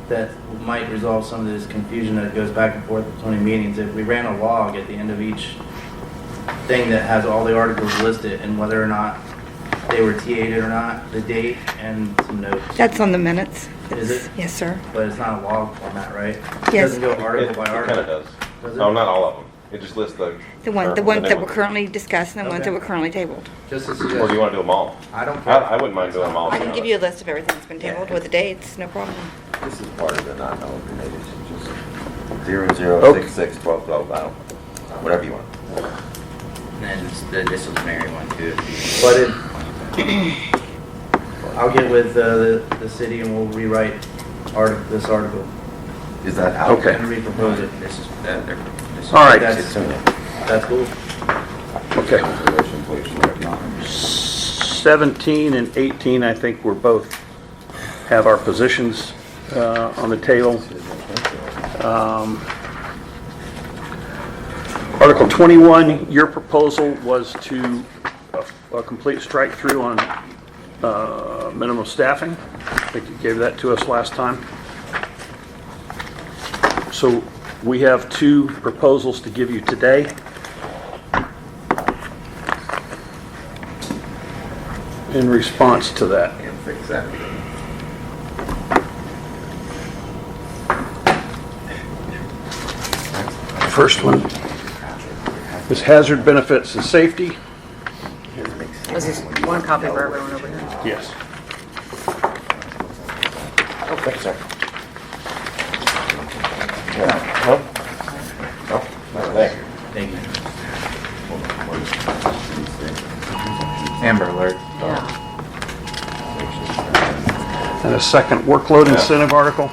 Speaker 9: that might resolve some of this confusion that goes back and forth between meetings. If we ran a log at the end of each thing that has all the articles listed and whether or not they were TA'd or not, the date and some notes.
Speaker 5: That's on the minutes.
Speaker 9: Is it?
Speaker 5: Yes, sir.
Speaker 9: But it's not a log format, right? It
Speaker 5: Yes.
Speaker 9: doesn't go article
Speaker 10: It
Speaker 9: by
Speaker 10: kinda
Speaker 9: article.
Speaker 10: does.
Speaker 9: Does it?
Speaker 10: No, not all of them. It just lists the.
Speaker 5: The ones
Speaker 10: new
Speaker 5: that were
Speaker 10: ones.
Speaker 5: currently discussed and the ones
Speaker 9: Okay.
Speaker 5: that were currently tabled.
Speaker 9: Just a
Speaker 10: Or do you
Speaker 9: suggestion.
Speaker 10: wanna do them all?
Speaker 9: I don't
Speaker 10: I
Speaker 9: care.
Speaker 10: wouldn't mind doing them all.
Speaker 5: I can give you a list of everything that's been tabled with the dates, no problem.
Speaker 4: This is part of the not knowing committee, so just 0, 0,
Speaker 2: Okay.
Speaker 4: 6, 6, 12, 12, I don't, whatever you want.
Speaker 8: And then it's the disciplinary one too.
Speaker 9: But I'll get with the city and we'll rewrite this article
Speaker 4: Is that out?
Speaker 2: Okay.
Speaker 9: and repropose it.
Speaker 8: This is,
Speaker 2: All right,
Speaker 4: It's in there.
Speaker 9: That's cool.
Speaker 2: okay.
Speaker 4: Conservation, pollution, economic.
Speaker 2: 17 and 18, I think we're both have our positions on the table. Article 21, your proposal was to a complete strike through on minimum staffing. I think you gave that to us last time. So we have two proposals to give you today. In response to that.
Speaker 4: Can't fix that.
Speaker 2: First one is hazard benefits and safety.
Speaker 1: This is one copy for everyone over here.
Speaker 2: Yes.
Speaker 10: Oh, thanks, sir. Thank you.
Speaker 9: Thank you.
Speaker 6: Amber Alert.
Speaker 1: Yeah.
Speaker 2: And a second workload incentive article.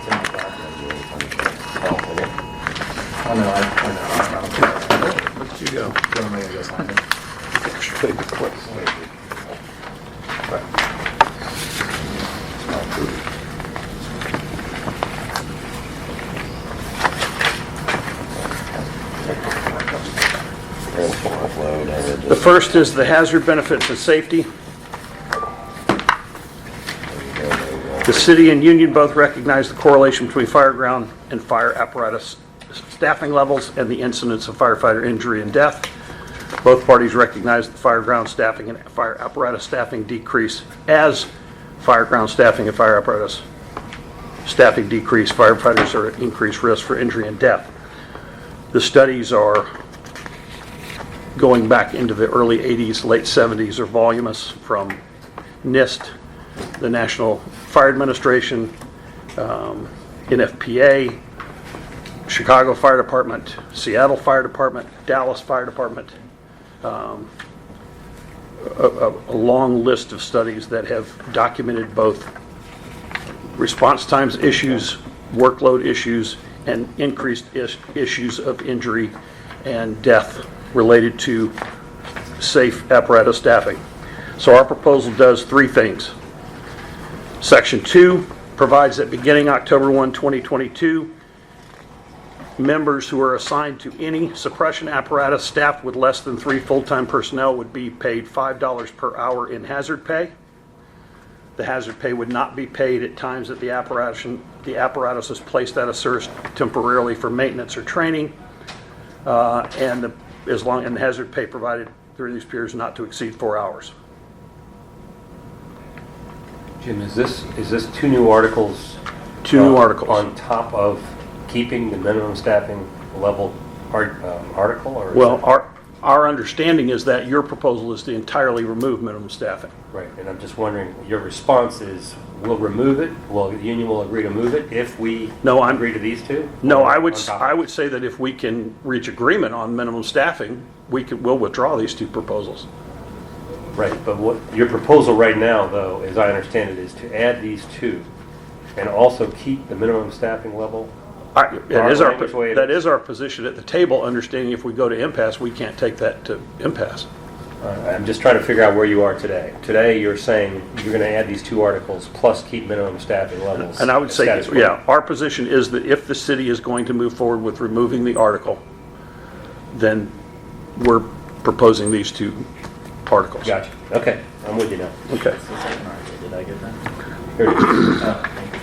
Speaker 9: Oh, no, I know.
Speaker 2: Look at you go.
Speaker 9: Don't make me go sign it.
Speaker 2: Take the clip. The first is the hazard benefits and safety. The city and union both recognize the correlation between fireground and fire apparatus staffing levels and the incidence of firefighter injury and death. Both parties recognize that fireground staffing and fire apparatus staffing decrease. As fireground staffing and fire apparatus staffing decrease, firefighters are at increased risk for injury and death. The studies are going back into the early 80s, late 70s, are voluminous from NIST, the National Fire Administration, NFPA, Chicago Fire Department, Seattle Fire Department, Dallas Fire Department, a long list of studies that have documented both response times issues, workload issues, and increased issues of injury and death related to safe apparatus staffing. So our proposal does three things. Section 2 provides that beginning October 1, 2022, members who are assigned to any suppression apparatus staffed with less than 3 full-time personnel would be paid $5 per hour in hazard pay. The hazard pay would not be paid at times that the apparatus is placed out of service temporarily for maintenance or training, and the hazard pay provided during these periods not to exceed 4 hours.
Speaker 7: Jim, is this two new articles?
Speaker 2: Two new articles.
Speaker 7: On top of keeping the minimum staffing level article? Or
Speaker 2: Well, our understanding is that your proposal is to entirely remove minimum staffing.
Speaker 7: Right, and I'm just wondering, your response is, we'll remove it, the union will agree to move it if we agree to these two?
Speaker 2: No,
Speaker 7: Or
Speaker 2: I
Speaker 7: on top?
Speaker 2: would say that if we can reach agreement on minimum staffing, we'll withdraw these two proposals.
Speaker 7: Right, but what your proposal right now, though, as I understand it, is to add these two and also keep the minimum staffing level?
Speaker 2: That is our position at the table, understanding if we go to impasse, we can't take that to impasse.
Speaker 7: I'm just trying to figure out where you are today. Today, you're saying you're going to add these two articles plus keep minimum staffing levels.
Speaker 2: And I would say,
Speaker 7: status quo.
Speaker 2: yeah, our position is that if the city is going to move forward with removing the article, then we're proposing these two articles.
Speaker 7: Gotcha. Okay, I'm with you now.
Speaker 2: Okay.
Speaker 8: Did I get that?
Speaker 7: Here it is.
Speaker 8: Oh, thank you.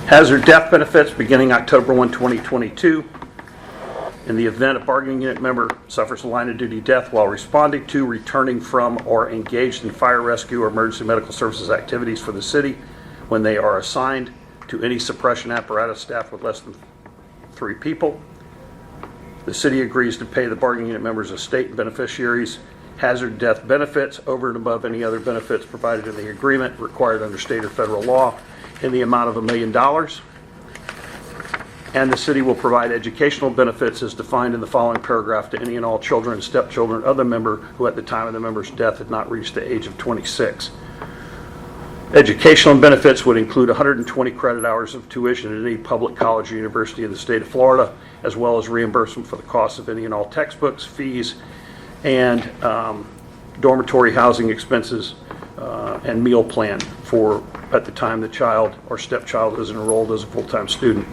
Speaker 2: Hazard death benefits beginning October 1, 2022. In the event a bargaining unit member suffers a line of duty death while responding to, returning from, or engaged in fire rescue or emergency medical services activities for the city, when they are assigned to any suppression apparatus staffed with less than 3 people, the city agrees to pay the bargaining unit members' estate and beneficiaries hazard death benefits over and above any other benefits provided in the agreement required under state or federal law in the amount of $1 million. And the city will provide educational benefits as defined in the following paragraph to any and all children, stepchildren of the member who at the time of the member's death had not reached the age of 26. Educational benefits would include 120 credit hours of tuition at any public college or university in the state of Florida, as well as reimbursement for the cost of any and all textbooks, fees, and dormitory housing expenses and meal plan for at the time the child or stepchild is enrolled as a full-time student.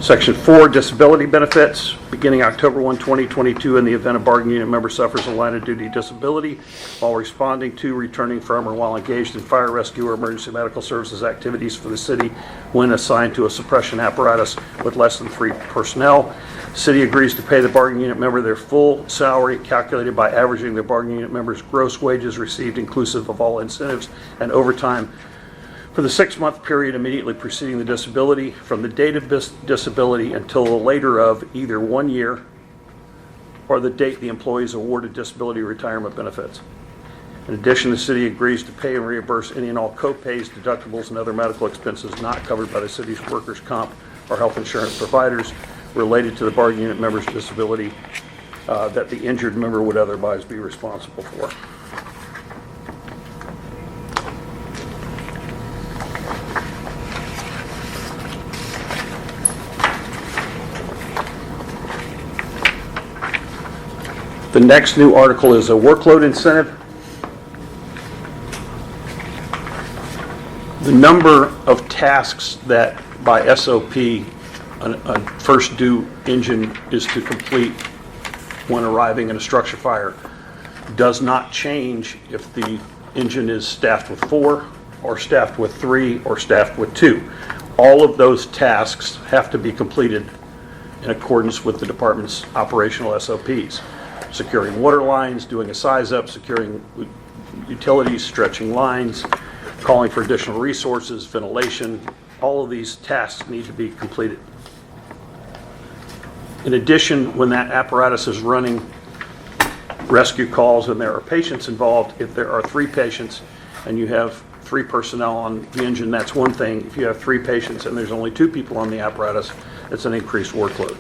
Speaker 2: Section 4, disability benefits, beginning October 1, 2022, in the event a bargaining unit member suffers a line of duty disability while responding to, returning from, or while engaged in fire rescue or emergency medical services activities for the city when assigned to a suppression apparatus with less than 3 personnel. City agrees to pay the bargaining unit member their full salary calculated by averaging the bargaining unit member's gross wages received inclusive of all incentives and overtime for the 6-month period immediately preceding the disability, from the date of disability until the later of either 1 year or the date the employee is awarded disability retirement benefits. In addition, the city agrees to pay and reimburse any and all co-pays, deductibles, and other medical expenses not covered by the city's workers' comp or health insurance providers related to the bargaining unit member's disability that the injured member would otherwise be responsible for. The next new article is a workload incentive. The number of tasks that by SOP a first due engine is to complete when arriving in a structure fire does not change if the engine is staffed with 4, or staffed with 3, or staffed with 2. All of those tasks have to be completed in accordance with the department's operational SOPs. Securing water lines, doing a size up, securing utilities, stretching lines, calling for additional resources, ventilation, all of these tasks need to be completed. In addition, when that apparatus is running rescue calls and there are patients involved, if there are 3 patients and you have 3 personnel on the engine, that's one thing. If you have 3 patients and there's only 2 people on the apparatus, it's an increased workload.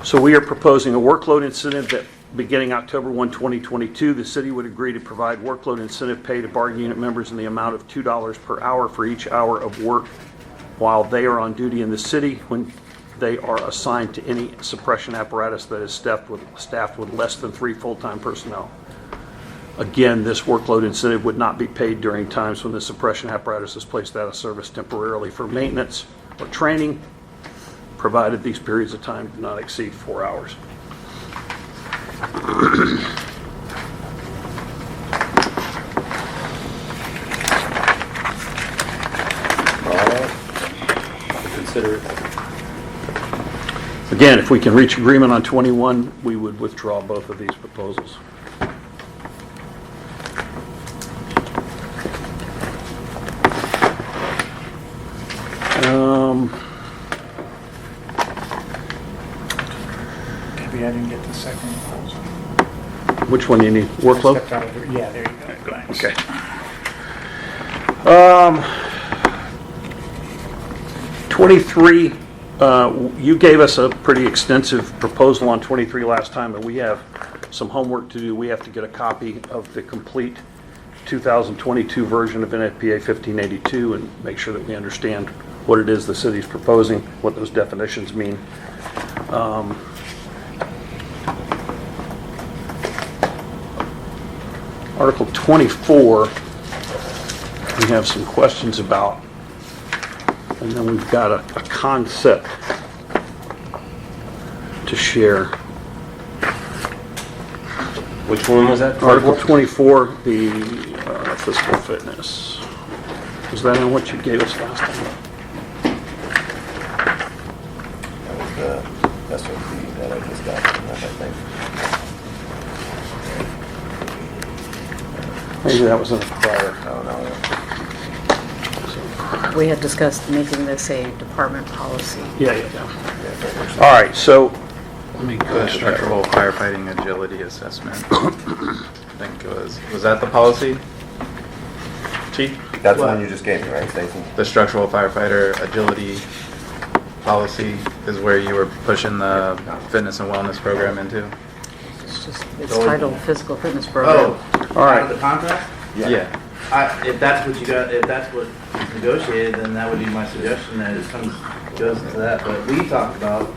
Speaker 2: So we are proposing a workload incentive that beginning October 1, 2022, the city would agree to provide workload incentive pay to bargaining unit members in the amount of $2 per hour for each hour of work while they are on duty in the city when they are assigned to any suppression apparatus that is staffed with less than 3 full-time personnel. Again, this workload incentive would not be paid during times when the suppression apparatus is placed out of service temporarily for maintenance or training, provided these periods of time do not exceed 4 hours.
Speaker 7: Consider it.
Speaker 2: Again, if we can reach agreement on 21, we would withdraw both of these proposals.
Speaker 3: Maybe I didn't get the second proposal.
Speaker 2: Which one do you need? Workload?
Speaker 3: Stepped out of it. Yeah, there you go. Thanks.
Speaker 2: Okay. 23, you gave us a pretty extensive proposal on 23 last time, and we have some homework to do. We have to get a copy of the complete 2022 version of NFPA 1582 and make sure that we understand what it is the city's proposing, what those definitions mean. Article 24, we have some questions about, and then we've got a concept to share.
Speaker 7: Which one was that?
Speaker 2: Article 24, the physical fitness. Was that in what you gave us last time?
Speaker 4: That was the SOP that I just got, I think.
Speaker 2: Maybe that was in a prior.
Speaker 4: No.
Speaker 1: We had discussed making this a department policy.
Speaker 2: Yeah. All right, so let me go
Speaker 6: The
Speaker 2: to that.
Speaker 6: structural firefighting agility assessment. I think it was that the policy? Chief?
Speaker 4: That's the one you just gave me, right, Stacy?
Speaker 6: The structural firefighter agility policy is where you were pushing the fitness and wellness program into?
Speaker 1: It's titled Physical Fitness Program.
Speaker 2: All right.
Speaker 9: Out of the contract?
Speaker 6: Yeah.
Speaker 9: If that's what you got, if that's what is negotiated, then that would be my suggestion, that it goes into that. But we talked about,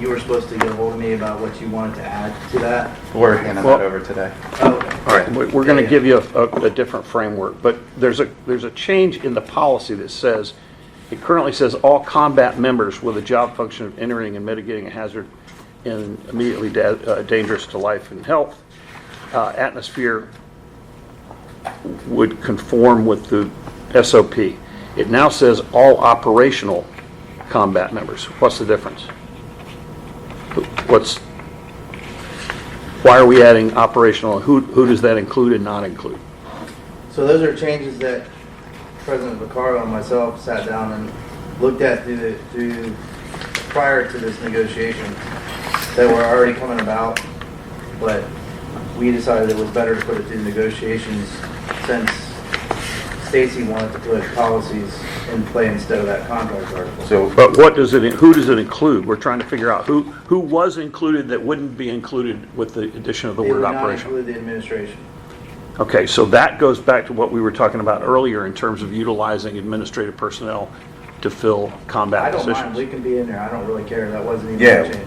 Speaker 9: you were supposed to get a hold of me about what you wanted to add to that.
Speaker 6: We're handing
Speaker 2: Well-
Speaker 6: that over today.
Speaker 9: Oh, okay.
Speaker 2: All right, we're going to give you a different framework, but there's a change in the policy that says, it currently says all combat members with a job function of entering and mitigating a hazard in immediately dangerous to life and health atmosphere would conform with the SOP. It now says all operational combat members. What's the difference? Why are we adding operational? Who does that include and not include?
Speaker 9: So those are changes that President Vaccaro and myself sat down and looked at through prior to this negotiation that were already coming about, but we decided it was better to put it through negotiations since Stacy wanted to put policies in play instead of that contract article.
Speaker 4: So,
Speaker 2: But who does it include? We're trying to figure out who was included that wouldn't be included with the addition of the
Speaker 9: They
Speaker 2: word
Speaker 9: would not
Speaker 2: operational.
Speaker 9: include the administration.
Speaker 2: Okay, so that goes back to what we were talking about earlier in terms of utilizing administrative personnel to fill
Speaker 9: I
Speaker 2: combat
Speaker 9: don't mind,
Speaker 2: positions.
Speaker 9: we can be in there, I don't really care, that wasn't even
Speaker 4: yeah,
Speaker 9: a change.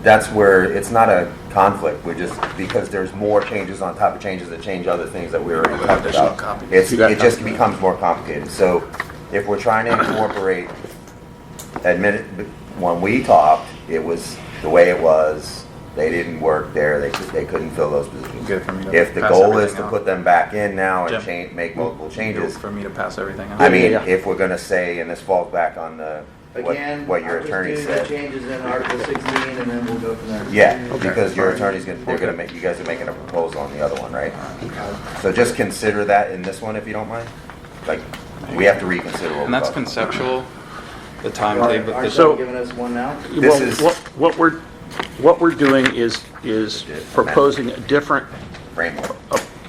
Speaker 4: that's where it's not a conflict. We're just, because there's more changes on top of changes that change other things that we already talked
Speaker 6: additional
Speaker 4: about.
Speaker 6: copies.
Speaker 2: You got
Speaker 4: It just
Speaker 2: copies.
Speaker 4: becomes more complicated. So if we're trying to incorporate, when we talked, it was the way it was, They didn't work there, they couldn't fill those positions.
Speaker 6: Good for me to
Speaker 4: If the
Speaker 6: pass
Speaker 4: goal is
Speaker 6: everything
Speaker 4: to
Speaker 6: out.
Speaker 4: put them back in now and
Speaker 6: Jim.
Speaker 4: change, make multiple
Speaker 6: Good
Speaker 4: changes,
Speaker 6: for me to pass everything out.
Speaker 4: I mean,
Speaker 2: Yeah.
Speaker 4: if we're gonna say, and this falls back on the,
Speaker 9: Again,
Speaker 4: what your
Speaker 9: I'll just
Speaker 4: attorney
Speaker 9: do the
Speaker 4: said.
Speaker 9: changes in Article 16 and then we'll go from there.
Speaker 4: Yeah, because your attorney's gonna, they're gonna make, you guys are making a proposal on the other one, right? So just consider that in this one if you don't mind. Like, we have to reconsider what
Speaker 6: And
Speaker 4: we're
Speaker 6: that's
Speaker 4: talking about.
Speaker 6: conceptual, the timetable.
Speaker 9: Aren't
Speaker 2: So-
Speaker 9: you giving us one now?
Speaker 4: This
Speaker 2: Well,
Speaker 4: is-
Speaker 2: what we're doing is proposing a different
Speaker 4: Framework.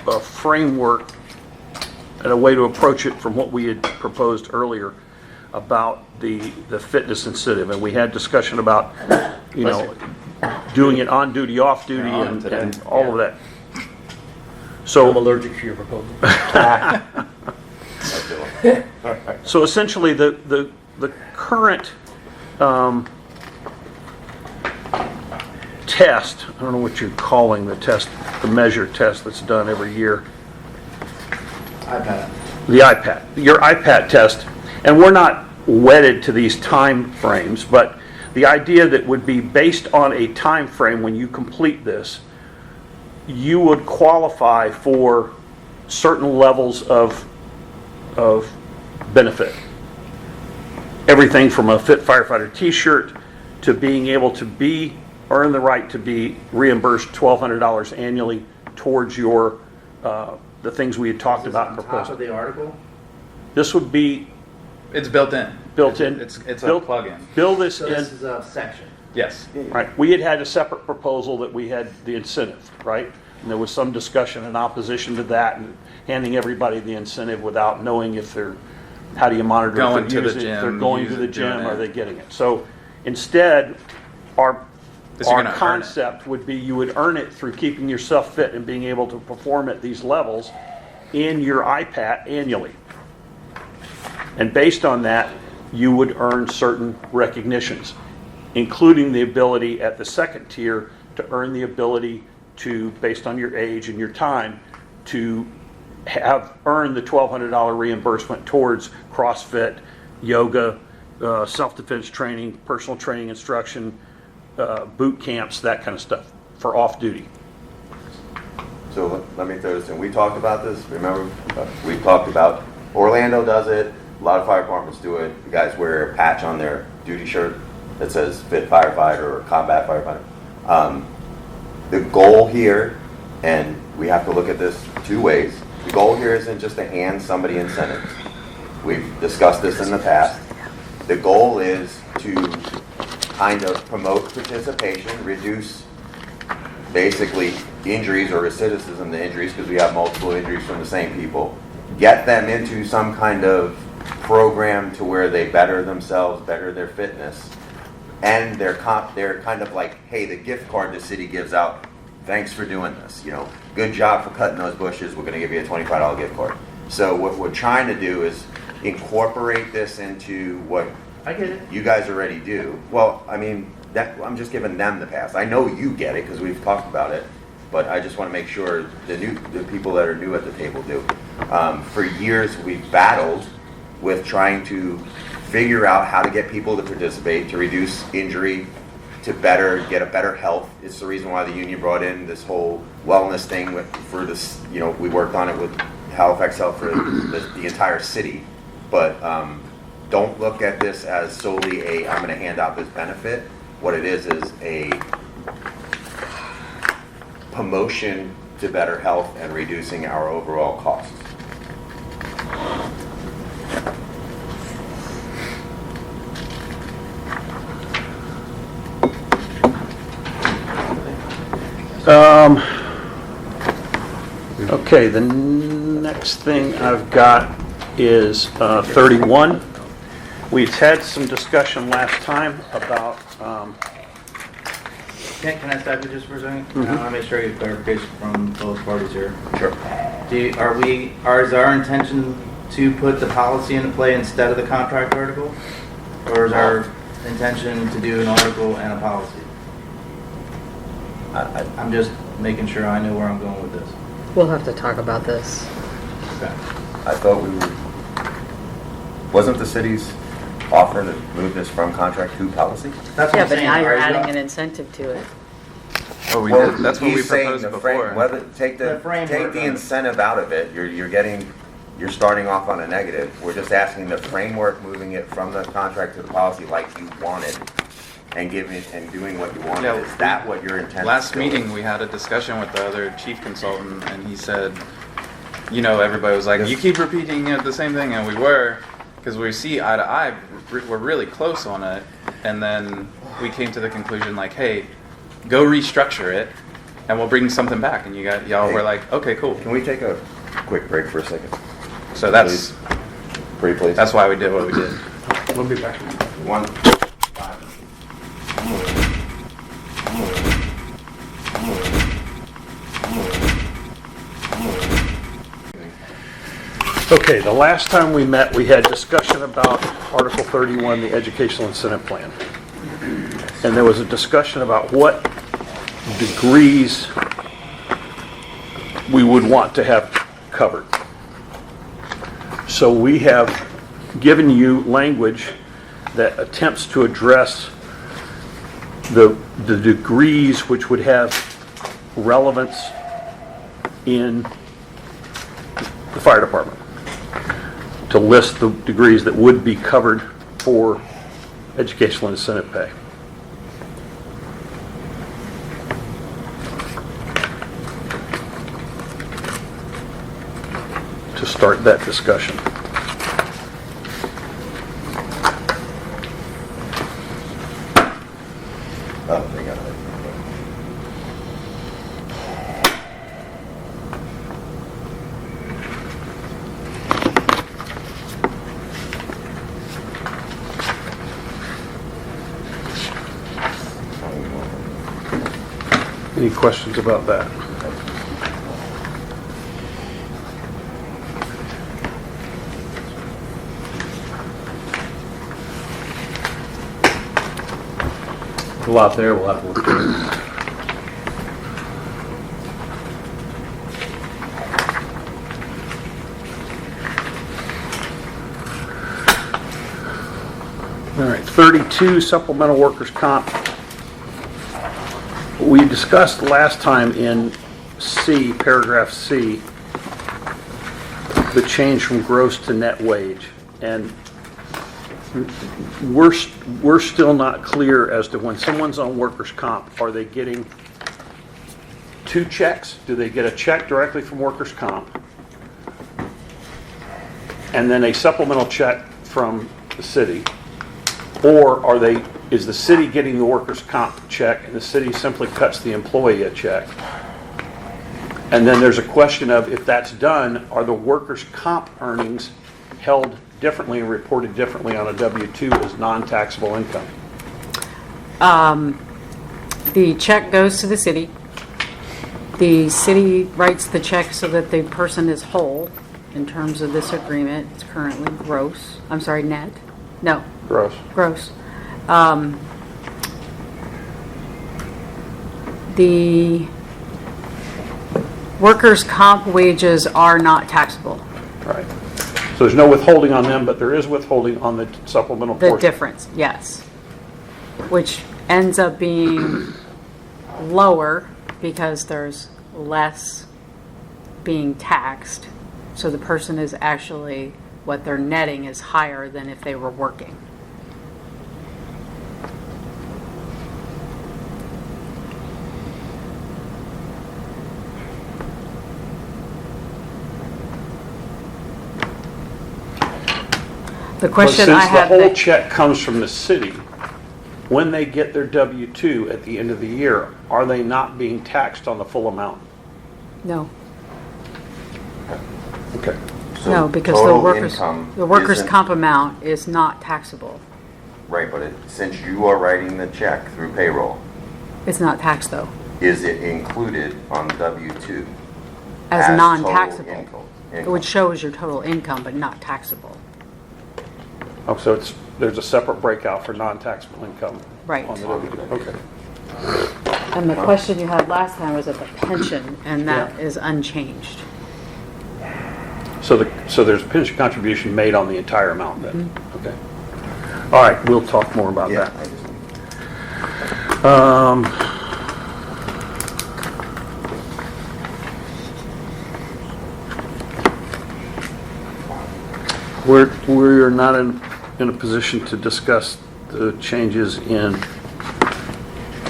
Speaker 2: a framework and a way to approach it from what we had proposed earlier about the fitness incentive. And we had discussion about, you know, doing it on duty, off duty,
Speaker 6: You're on it
Speaker 2: and
Speaker 6: today.
Speaker 2: and all of that.
Speaker 7: I'm
Speaker 2: So,
Speaker 7: allergic to your proposal.
Speaker 2: so essentially, the current test, I don't know what you're calling the test, the measure test that's done every year,
Speaker 9: iPad.
Speaker 2: the iPad, your iPad test, and we're not wedded to these time frames, but the idea that would be based on a time frame when you complete this, you would qualify for certain levels of benefit. Everything from a Fit Firefighter t-shirt to being able to earn the right to be reimbursed $1,200 annually towards your, the things we had talked about and
Speaker 9: On top
Speaker 2: proposed.
Speaker 9: of the article?
Speaker 2: This would be
Speaker 6: It's built in.
Speaker 2: built in.
Speaker 6: It's a
Speaker 2: Built-
Speaker 6: plug-in.
Speaker 2: Build this
Speaker 9: So
Speaker 2: in.
Speaker 9: this is a section.
Speaker 6: Yes.
Speaker 2: Right, we had a separate proposal that we had the incentive, right? And there was some discussion in opposition to that and handing everybody the incentive without knowing if they're, how do you monitor if
Speaker 6: Going
Speaker 2: they're
Speaker 6: to the
Speaker 2: using it, if they're
Speaker 6: gym,
Speaker 2: going to
Speaker 6: use
Speaker 2: the
Speaker 6: it, doing
Speaker 2: gym, are
Speaker 6: it.
Speaker 2: they getting it? So instead, our
Speaker 6: Because you're
Speaker 2: our
Speaker 6: gonna earn it.
Speaker 2: concept would be you would earn it through keeping yourself fit and being able to perform at these levels in your iPad annually. And based on that, you would earn certain recognitions, including the ability at the second tier to earn the ability to, based on your age and your time, to have earned the $1,200 reimbursement towards CrossFit, yoga, self-defense training, personal training instruction, boot camps, that kind of stuff for off-duty.
Speaker 4: So let me throw this in. We talked about this, remember? We talked about, Orlando does it, a lot of fire departments do it. The guys wear a patch on their duty shirt that says fit firefighter or combat firefighter. The goal here, and we have to look at this two ways, the goal here isn't just to hand somebody incentives. We've discussed this in the past. The goal is to kind of promote participation, reduce basically injuries or recidivism to injuries because we have multiple injuries from the same people. Get them into some kind of program to where they better themselves, better their fitness, and they're kind of like, hey, the gift card the city gives out, thanks for doing this. You know, good job for cutting those bushes. We're going to give you a $25 gift card. So what we're trying to do is incorporate this into what
Speaker 9: I get it.
Speaker 4: you guys already do. Well, I mean, I'm just giving them the pass. I know you get it because we've talked about it, but I just want to make sure the people that are new at the table do. For years, we've battled with trying to figure out how to get people to participate, to reduce injury, to get a better health. It's the reason why the union brought in this whole wellness thing for this. You know, we worked on it with Halifax Health for the entire city, but. Don't look at this as solely I'm going to hand out this benefit. What it is a promotion to better health and reducing our overall costs.
Speaker 2: Okay, the next thing I've got is 31. We've had some discussion last time about,
Speaker 9: Can I stop you just for a second? I want to make sure I get clarification from both parties here.
Speaker 4: Sure.
Speaker 9: Is our intention to put the policy into play instead of the contract article? Or is our intention to do an article and a policy? I'm just making sure I know where I'm going with this.
Speaker 1: We'll have to talk about this.
Speaker 9: Okay.
Speaker 4: I thought wasn't the city's offer to move this from contract to policy?
Speaker 9: That's what
Speaker 1: Yeah,
Speaker 9: I'm
Speaker 1: but
Speaker 9: saying.
Speaker 1: now you're
Speaker 9: Are you-
Speaker 1: adding an incentive to it.
Speaker 6: what we
Speaker 4: Well,
Speaker 6: did. That's what we
Speaker 4: he's saying
Speaker 6: proposed
Speaker 4: the
Speaker 6: before.
Speaker 4: whether, take
Speaker 9: The
Speaker 4: the
Speaker 9: framework of it.
Speaker 4: incentive out of it, you're starting off on a negative. We're just asking the framework, moving it from the contract to the policy like you wanted, and doing what you wanted.
Speaker 6: Yeah,
Speaker 4: Is that what your intent?
Speaker 6: Last
Speaker 4: still
Speaker 6: meeting,
Speaker 4: is?
Speaker 6: we had a discussion with the other chief consultant, and he said, you know, everybody was like,
Speaker 4: Yes.
Speaker 6: you keep repeating the same thing, and we were, because we see eye to eye, we're really close on it, and then we came to the conclusion, like, hey, go restructure it, and we'll bring something back, and y'all were like, okay, cool.
Speaker 4: Can we take a quick break for a second?
Speaker 6: So that's
Speaker 4: Briefly.
Speaker 6: that's why we did what we did.
Speaker 2: We'll be back.
Speaker 4: One.
Speaker 2: Okay, the last time we met, we had discussion about Article 31, the Educational Incentive Plan. And there was a discussion about what degrees we would want to have covered. So we have given you language that attempts to address the degrees which would have relevance in the fire department, to list the degrees that would be covered for educational incentive pay. To start that discussion.
Speaker 4: Oh, they got it.
Speaker 2: Any questions about that?
Speaker 7: A lot there, we'll have to look through.
Speaker 2: All right, 32, supplemental workers' comp. We discussed last time in C, paragraph C, the change from gross to net wage. And we're still not clear as to when someone's on workers' comp, are they getting two checks? Do they get a check directly from workers' comp? And then a supplemental check from the city? Or is the city getting the workers' comp check and the city simply cuts the employee a check? And then there's a question of, if that's done, are the workers' comp earnings held differently and reported differently on a W-2 as non-taxable income?
Speaker 1: The check goes to the city. The city writes the check so that the person is whole in terms of this agreement. It's currently gross. I'm sorry, net? No,
Speaker 2: Gross.
Speaker 1: gross. The workers' comp wages are not taxable.
Speaker 2: Right. So there's no withholding on them, but there is withholding on the supplemental
Speaker 1: The
Speaker 2: portion.
Speaker 1: difference, yes. Which ends up being lower because there's less being taxed. So the person is actually, what they're netting is higher than if they were working. The
Speaker 2: But
Speaker 1: question I
Speaker 2: since the
Speaker 1: have.
Speaker 2: whole check comes from the city, when they get their W-2 at the end of the year, are they not being taxed on the full amount?
Speaker 1: No,
Speaker 2: Okay.
Speaker 4: So
Speaker 1: no, because
Speaker 4: total
Speaker 1: the
Speaker 4: income
Speaker 1: workers'
Speaker 4: isn't-
Speaker 1: comp amount is not taxable.
Speaker 4: Right, but since you are writing the check through payroll,
Speaker 1: It's not taxed though,
Speaker 4: is it included on W-2?
Speaker 1: as
Speaker 4: total
Speaker 1: non-taxable.
Speaker 4: income?
Speaker 1: Which shows your total income, but not taxable.
Speaker 2: Oh, so there's a separate breakout for non-taxable income?
Speaker 1: Right.
Speaker 2: On the W-2, okay.
Speaker 1: And the question you had last time was at the pension, and that
Speaker 2: Yeah.
Speaker 1: is unchanged.
Speaker 2: So there's a pension contribution made on the entire amount then?
Speaker 1: Mm-hmm.
Speaker 2: Okay. All right, we'll talk more about
Speaker 4: Yeah,
Speaker 2: that.
Speaker 4: I just,
Speaker 2: We're not in a position to discuss the changes in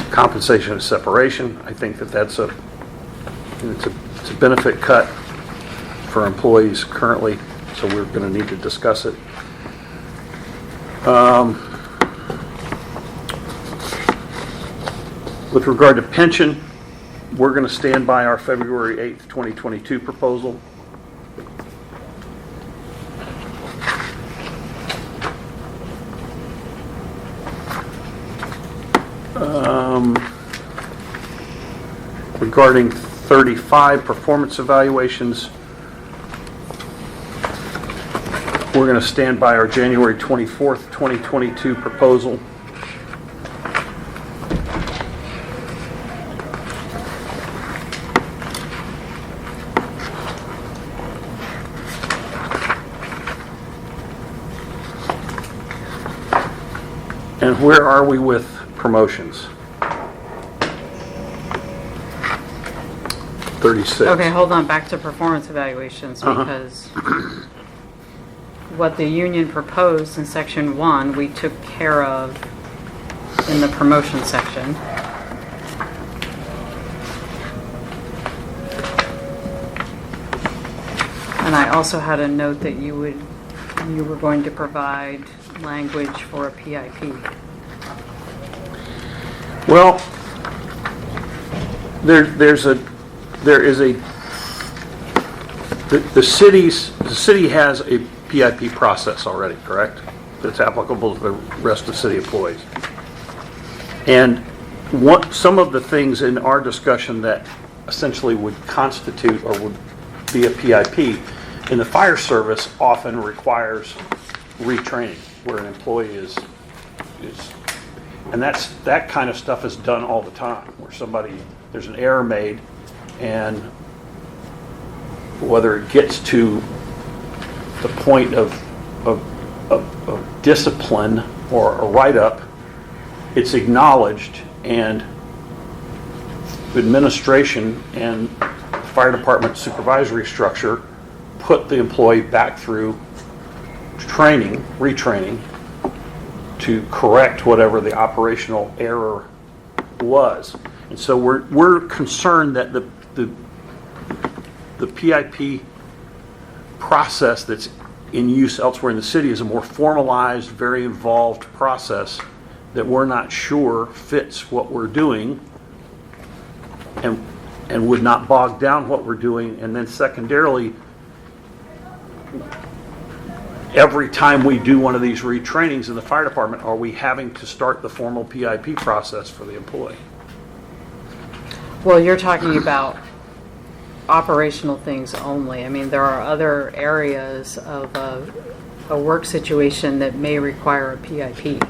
Speaker 2: compensation and separation. I think that's it's a benefit cut for employees currently, so we're going to need to discuss it. With regard to pension, we're going to stand by our February 8th, 2022 proposal. Regarding 35 performance evaluations, we're going to stand by our January 24th, 2022 proposal. And where are we with promotions? 36.
Speaker 1: Okay, hold on, back to performance evaluations, because what the union proposed in section 1, we took care of in the promotion section. And I also had a note that you were going to provide language for a PIP.
Speaker 2: Well, the city has a PIP process already, correct? That's applicable to the rest of city employees. And some of the things in our discussion that essentially would constitute or would be a PIP in the fire service often requires retraining, where an employee is and that kind of stuff is done all the time, where there's an error made, and whether it gets to the point of discipline or a write-up, it's acknowledged, and administration and fire department supervisory structure put the employee back through retraining, to correct whatever the operational error was. And so we're concerned that the PIP process that's in use elsewhere in the city is a more formalized, very involved process that we're not sure fits what we're doing and would not bog down what we're doing. And then secondarily, every time we do one of these retrainings in the fire department, are we having to start the formal PIP process for the employee?
Speaker 1: Well, you're talking about operational things only. I mean, there are other areas of a work situation that may require a PIP.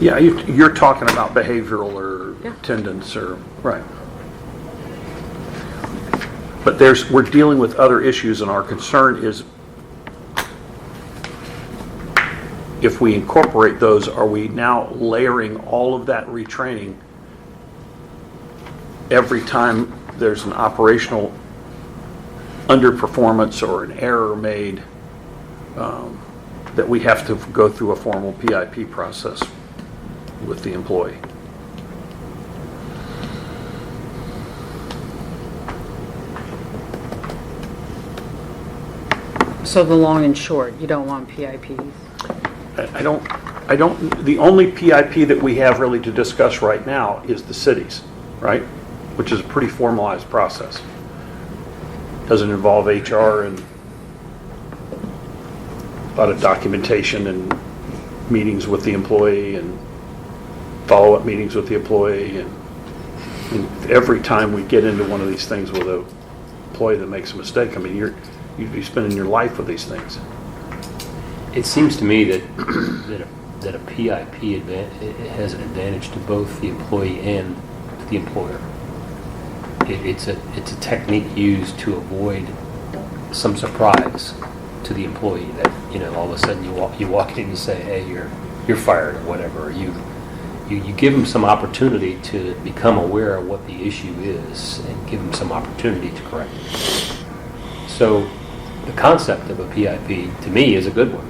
Speaker 2: Yeah, you're talking about behavioral or attendance or, right. But we're dealing with other issues, and our concern is if we incorporate those, are we now layering all of that retraining every time there's an operational underperformance or an error made, that we have to go through a formal PIP process with the employee?
Speaker 1: So the long and short, you don't want PIPs.
Speaker 2: I don't, the only PIP that we have really to discuss right now is the cities, right? Which is a pretty formalized process. Doesn't involve HR and a lot of documentation and meetings with the employee and follow-up meetings with the employee. And every time we get into one of these things with an employee that makes a mistake, I mean, you'd be spending your life with these things.
Speaker 7: It seems to me that a PIP has an advantage to both the employee and the employer. It's a technique used to avoid some surprise to the employee that, all of a sudden you walk in and you say, hey, you're fired or whatever, or you give them some opportunity to become aware of what the issue is and give them some opportunity to correct it. So the concept of a PIP, to me, is a good one.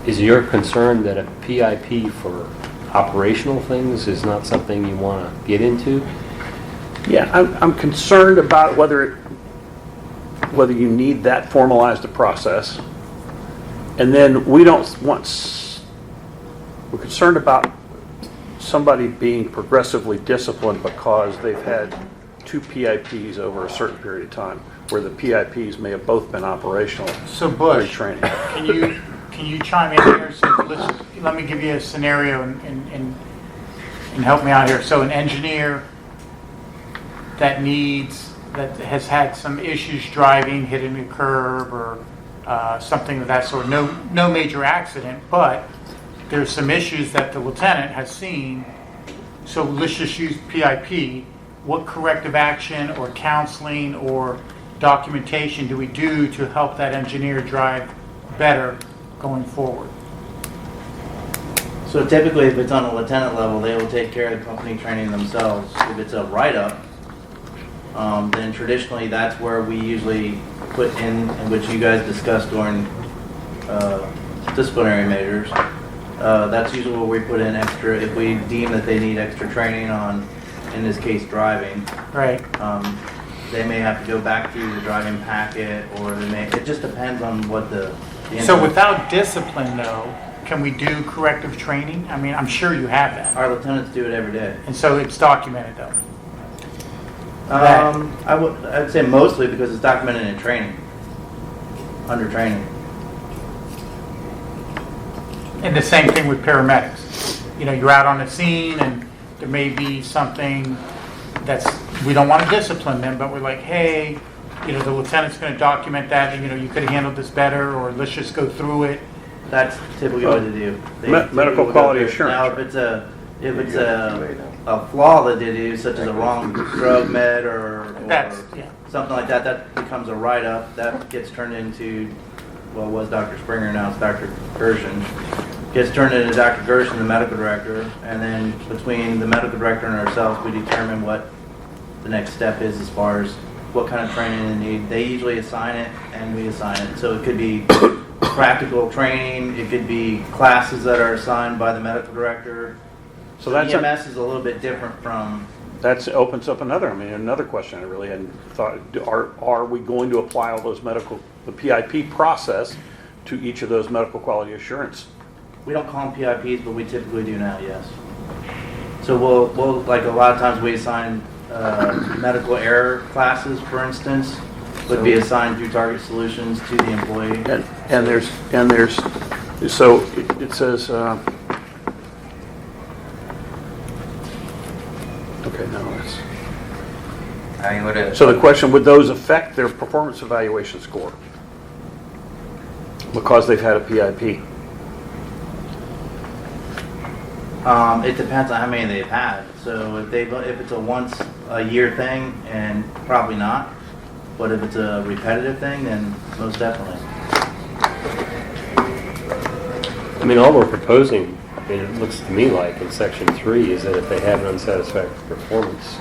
Speaker 7: Is your concern that a PIP for operational things is not something you want to get into?
Speaker 2: Yeah, I'm concerned about whether you need that formalized a process. And then we're concerned about somebody being progressively disciplined because they've had 2 PIPs over a certain period of time, where the PIPs may have both been operational.
Speaker 3: So Bush,
Speaker 2: training.
Speaker 3: can you chime in here? So let me give you a scenario and help me out here. So an engineer that has had some issues driving, hitting a curb or something of that sort. No major accident, but there's some issues that the lieutenant has seen. So let's just use PIP. What corrective action or counseling or documentation do we do to help that engineer drive better going forward?
Speaker 9: So typically, if it's on a lieutenant level, they will take care of the company training themselves. If it's a write-up, then traditionally that's where we usually put in which you guys discussed during disciplinary measures. That's usually where we put in extra, if we deem that they need extra training on, in this case, driving.
Speaker 3: Right.
Speaker 9: They may have to go back through the driving packet, or it just depends on what the
Speaker 3: So without discipline, though, can we do corrective training? I mean, I'm sure you have that.
Speaker 9: Our lieutenants do it every day.
Speaker 3: And so it's documented, though.
Speaker 9: I'd say mostly because it's documented in training, under training.
Speaker 3: And the same thing with paramedics. You know, you're out on the scene and there may be something we don't want to discipline them, but we're like, hey, you know, the lieutenant's going to document that, and, you know, you could have handled this better, or let's just go through it.
Speaker 9: That's typically what they do.
Speaker 2: Medical quality assurance.
Speaker 9: Now, if it's a flaw that they do, such as a wrong drug med or something like that, that becomes a write-up. That gets turned into, well, it was Dr. Springer, now it's Dr. Gershon. Gets turned into Dr. Gershon, the medical director, and then between the medical director and ourselves, we determine what the next step is as far as what kind of training they need. They usually assign it, and we assign it. So it could be practical training, it could be classes that are assigned by the medical director.
Speaker 2: So that's
Speaker 9: EMS is a little bit different from...
Speaker 2: That opens up another question I really hadn't thought. Are we going to apply all those the PIP process to each of those medical quality assurance?
Speaker 9: We don't call them PIPs, but we typically do now, yes. So we'll like a lot of times we assign medical error classes, for instance, would be assigned through Target Solutions to the employee.
Speaker 2: And there's so it says okay, no, it's
Speaker 8: I mean, would it?
Speaker 2: so the question, would those affect their performance evaluation score because they've had a PIP?
Speaker 9: It depends on how many they've had. So if it's a once a year thing, and probably not. But if it's a repetitive thing, then most definitely.
Speaker 7: I mean, all we're proposing, it looks to me like in Section 3, is that if they have an unsatisfactory performance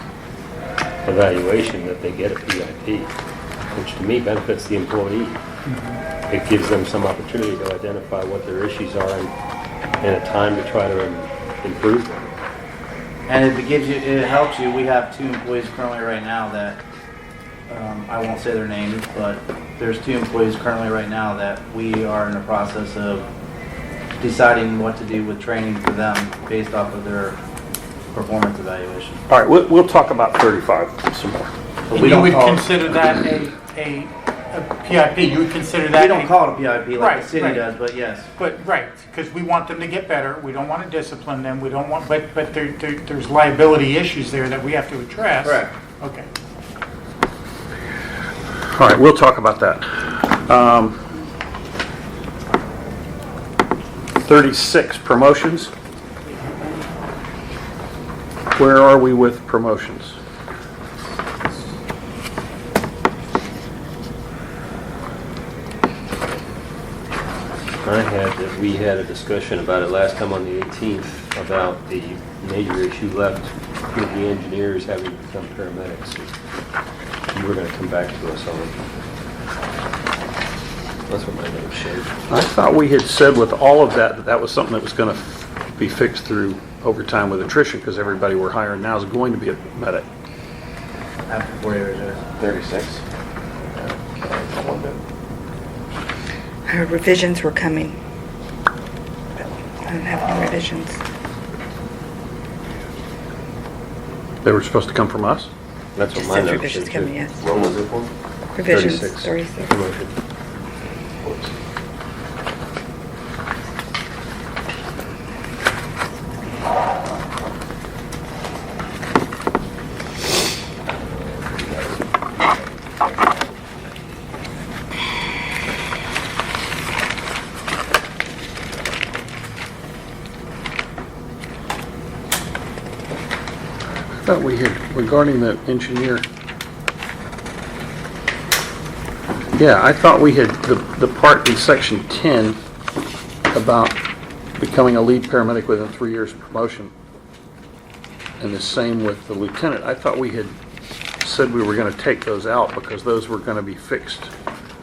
Speaker 7: evaluation, that they get a PIP, which to me benefits the employee. It gives them some opportunity to identify what their issues are and a time to try to improve them.
Speaker 9: And if it helps you, we have 2 employees currently right now that, I won't say their names, but there's 2 employees currently right now that we are in the process of deciding what to do with training for them based off of their performance evaluation.
Speaker 2: All right, we'll talk about 35 some more.
Speaker 9: But
Speaker 3: And you would consider that a PIP? You would consider that?
Speaker 9: We don't call it a PIP like
Speaker 3: Right,
Speaker 9: the city
Speaker 3: right.
Speaker 9: does, but yes.
Speaker 3: But right, because we want them to get better. We don't want to discipline them. We don't want, but there's liability issues there that we have to address.
Speaker 9: Correct.
Speaker 3: Okay.
Speaker 2: All right, we'll talk about that. 36, promotions. Where are we with promotions?
Speaker 7: I had that we had a discussion about it last time on the 18th, about the major issue left with the engineers having to become paramedics. You were going to come back to us on it. That's what my notes showed.
Speaker 2: I thought we had said with all of that, that was something that was going to be fixed through overtime with attrition, because everybody we're hiring now is going to be a medic.
Speaker 9: After 4 years,
Speaker 10: 36?
Speaker 5: Her revisions were coming. But I don't have any revisions.
Speaker 2: They were supposed to come from us?
Speaker 7: That's what
Speaker 5: Just
Speaker 7: my
Speaker 5: says
Speaker 7: notes
Speaker 5: revisions
Speaker 7: said,
Speaker 5: coming,
Speaker 7: too.
Speaker 5: yes.
Speaker 10: What was it for?
Speaker 5: Revisions,
Speaker 7: 36.
Speaker 5: 36.
Speaker 7: Promotion.
Speaker 2: I thought we had, regarding the engineer. Yeah, I thought we had the part in section 10 about becoming a lead paramedic within 3 years of promotion. And the same with the lieutenant. I thought we had said we were going to take those out because those were going to be fixed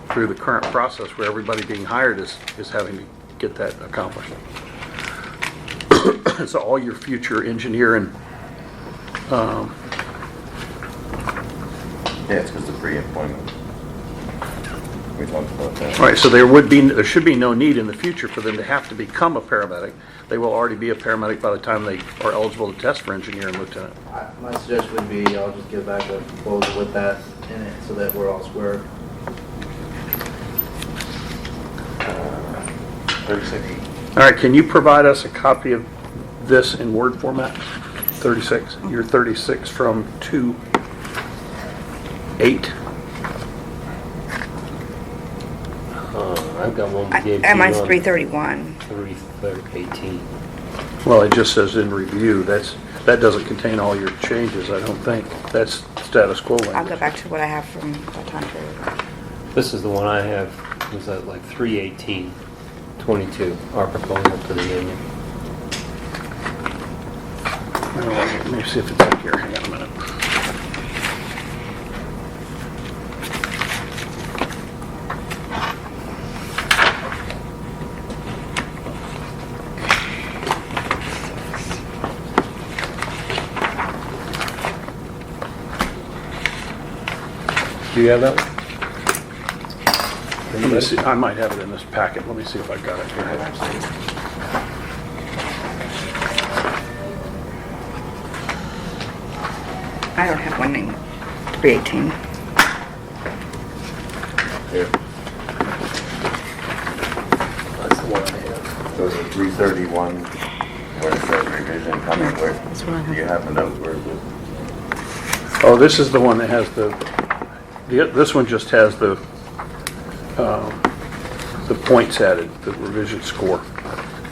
Speaker 2: through the current process where everybody being hired is having to get that accomplished. So all your future engineer and
Speaker 4: Yeah, it's because the pre-employment. We talked about that.
Speaker 2: right, so there should be no need in the future for them to have to become a paramedic. They will already be a paramedic by the time they are eligible to test for engineer and lieutenant.
Speaker 9: My suggestion would be I'll just give back a proposal with that in it so that we're all square.
Speaker 10: 36.
Speaker 2: All right, can you provide us a copy of this in Word format? 36, you're 36 from 2/8.
Speaker 7: I've got one we gave to
Speaker 5: And
Speaker 7: you
Speaker 5: mine's
Speaker 7: on
Speaker 5: 331.
Speaker 7: 3/18.
Speaker 2: Well, it just says in review. That doesn't contain all your changes, I don't think. That's status quo
Speaker 5: I'll go
Speaker 2: language.
Speaker 5: back to what I have from that time period.
Speaker 7: This is the one I have, was that like 3/18/22, our proposal to the union.
Speaker 2: Let me see if it's in here. Hang on a minute.
Speaker 7: Do you have that one?
Speaker 2: Let me see. I might have it in this packet. Let me see if I got it here.
Speaker 5: I don't have one named 318.
Speaker 10: Here.
Speaker 7: That's the one I have.
Speaker 4: So the 331, where it says revision coming, where, do you have the note where it was?
Speaker 2: Oh, this is the one that has this one just has the points added, the revision score.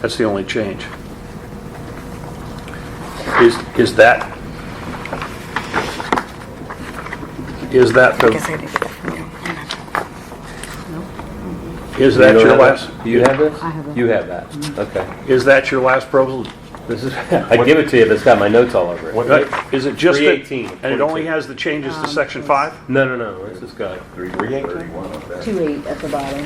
Speaker 2: That's the only change. Is that
Speaker 5: I guess I
Speaker 2: the,
Speaker 5: didn't get that from you.
Speaker 2: is that
Speaker 7: You don't
Speaker 2: your
Speaker 7: have
Speaker 2: last,
Speaker 7: that? Do you have this?
Speaker 1: I have it.
Speaker 7: You have that, okay.
Speaker 2: is that your last proposal?
Speaker 7: This is, I'd give it to you, but it's got my notes all over it.
Speaker 2: Is it just that,
Speaker 7: 318,
Speaker 2: and it only
Speaker 7: 22.
Speaker 2: has the changes to section 5?
Speaker 7: No, this has got
Speaker 4: 331 of that.
Speaker 1: 2/8 at the bottom.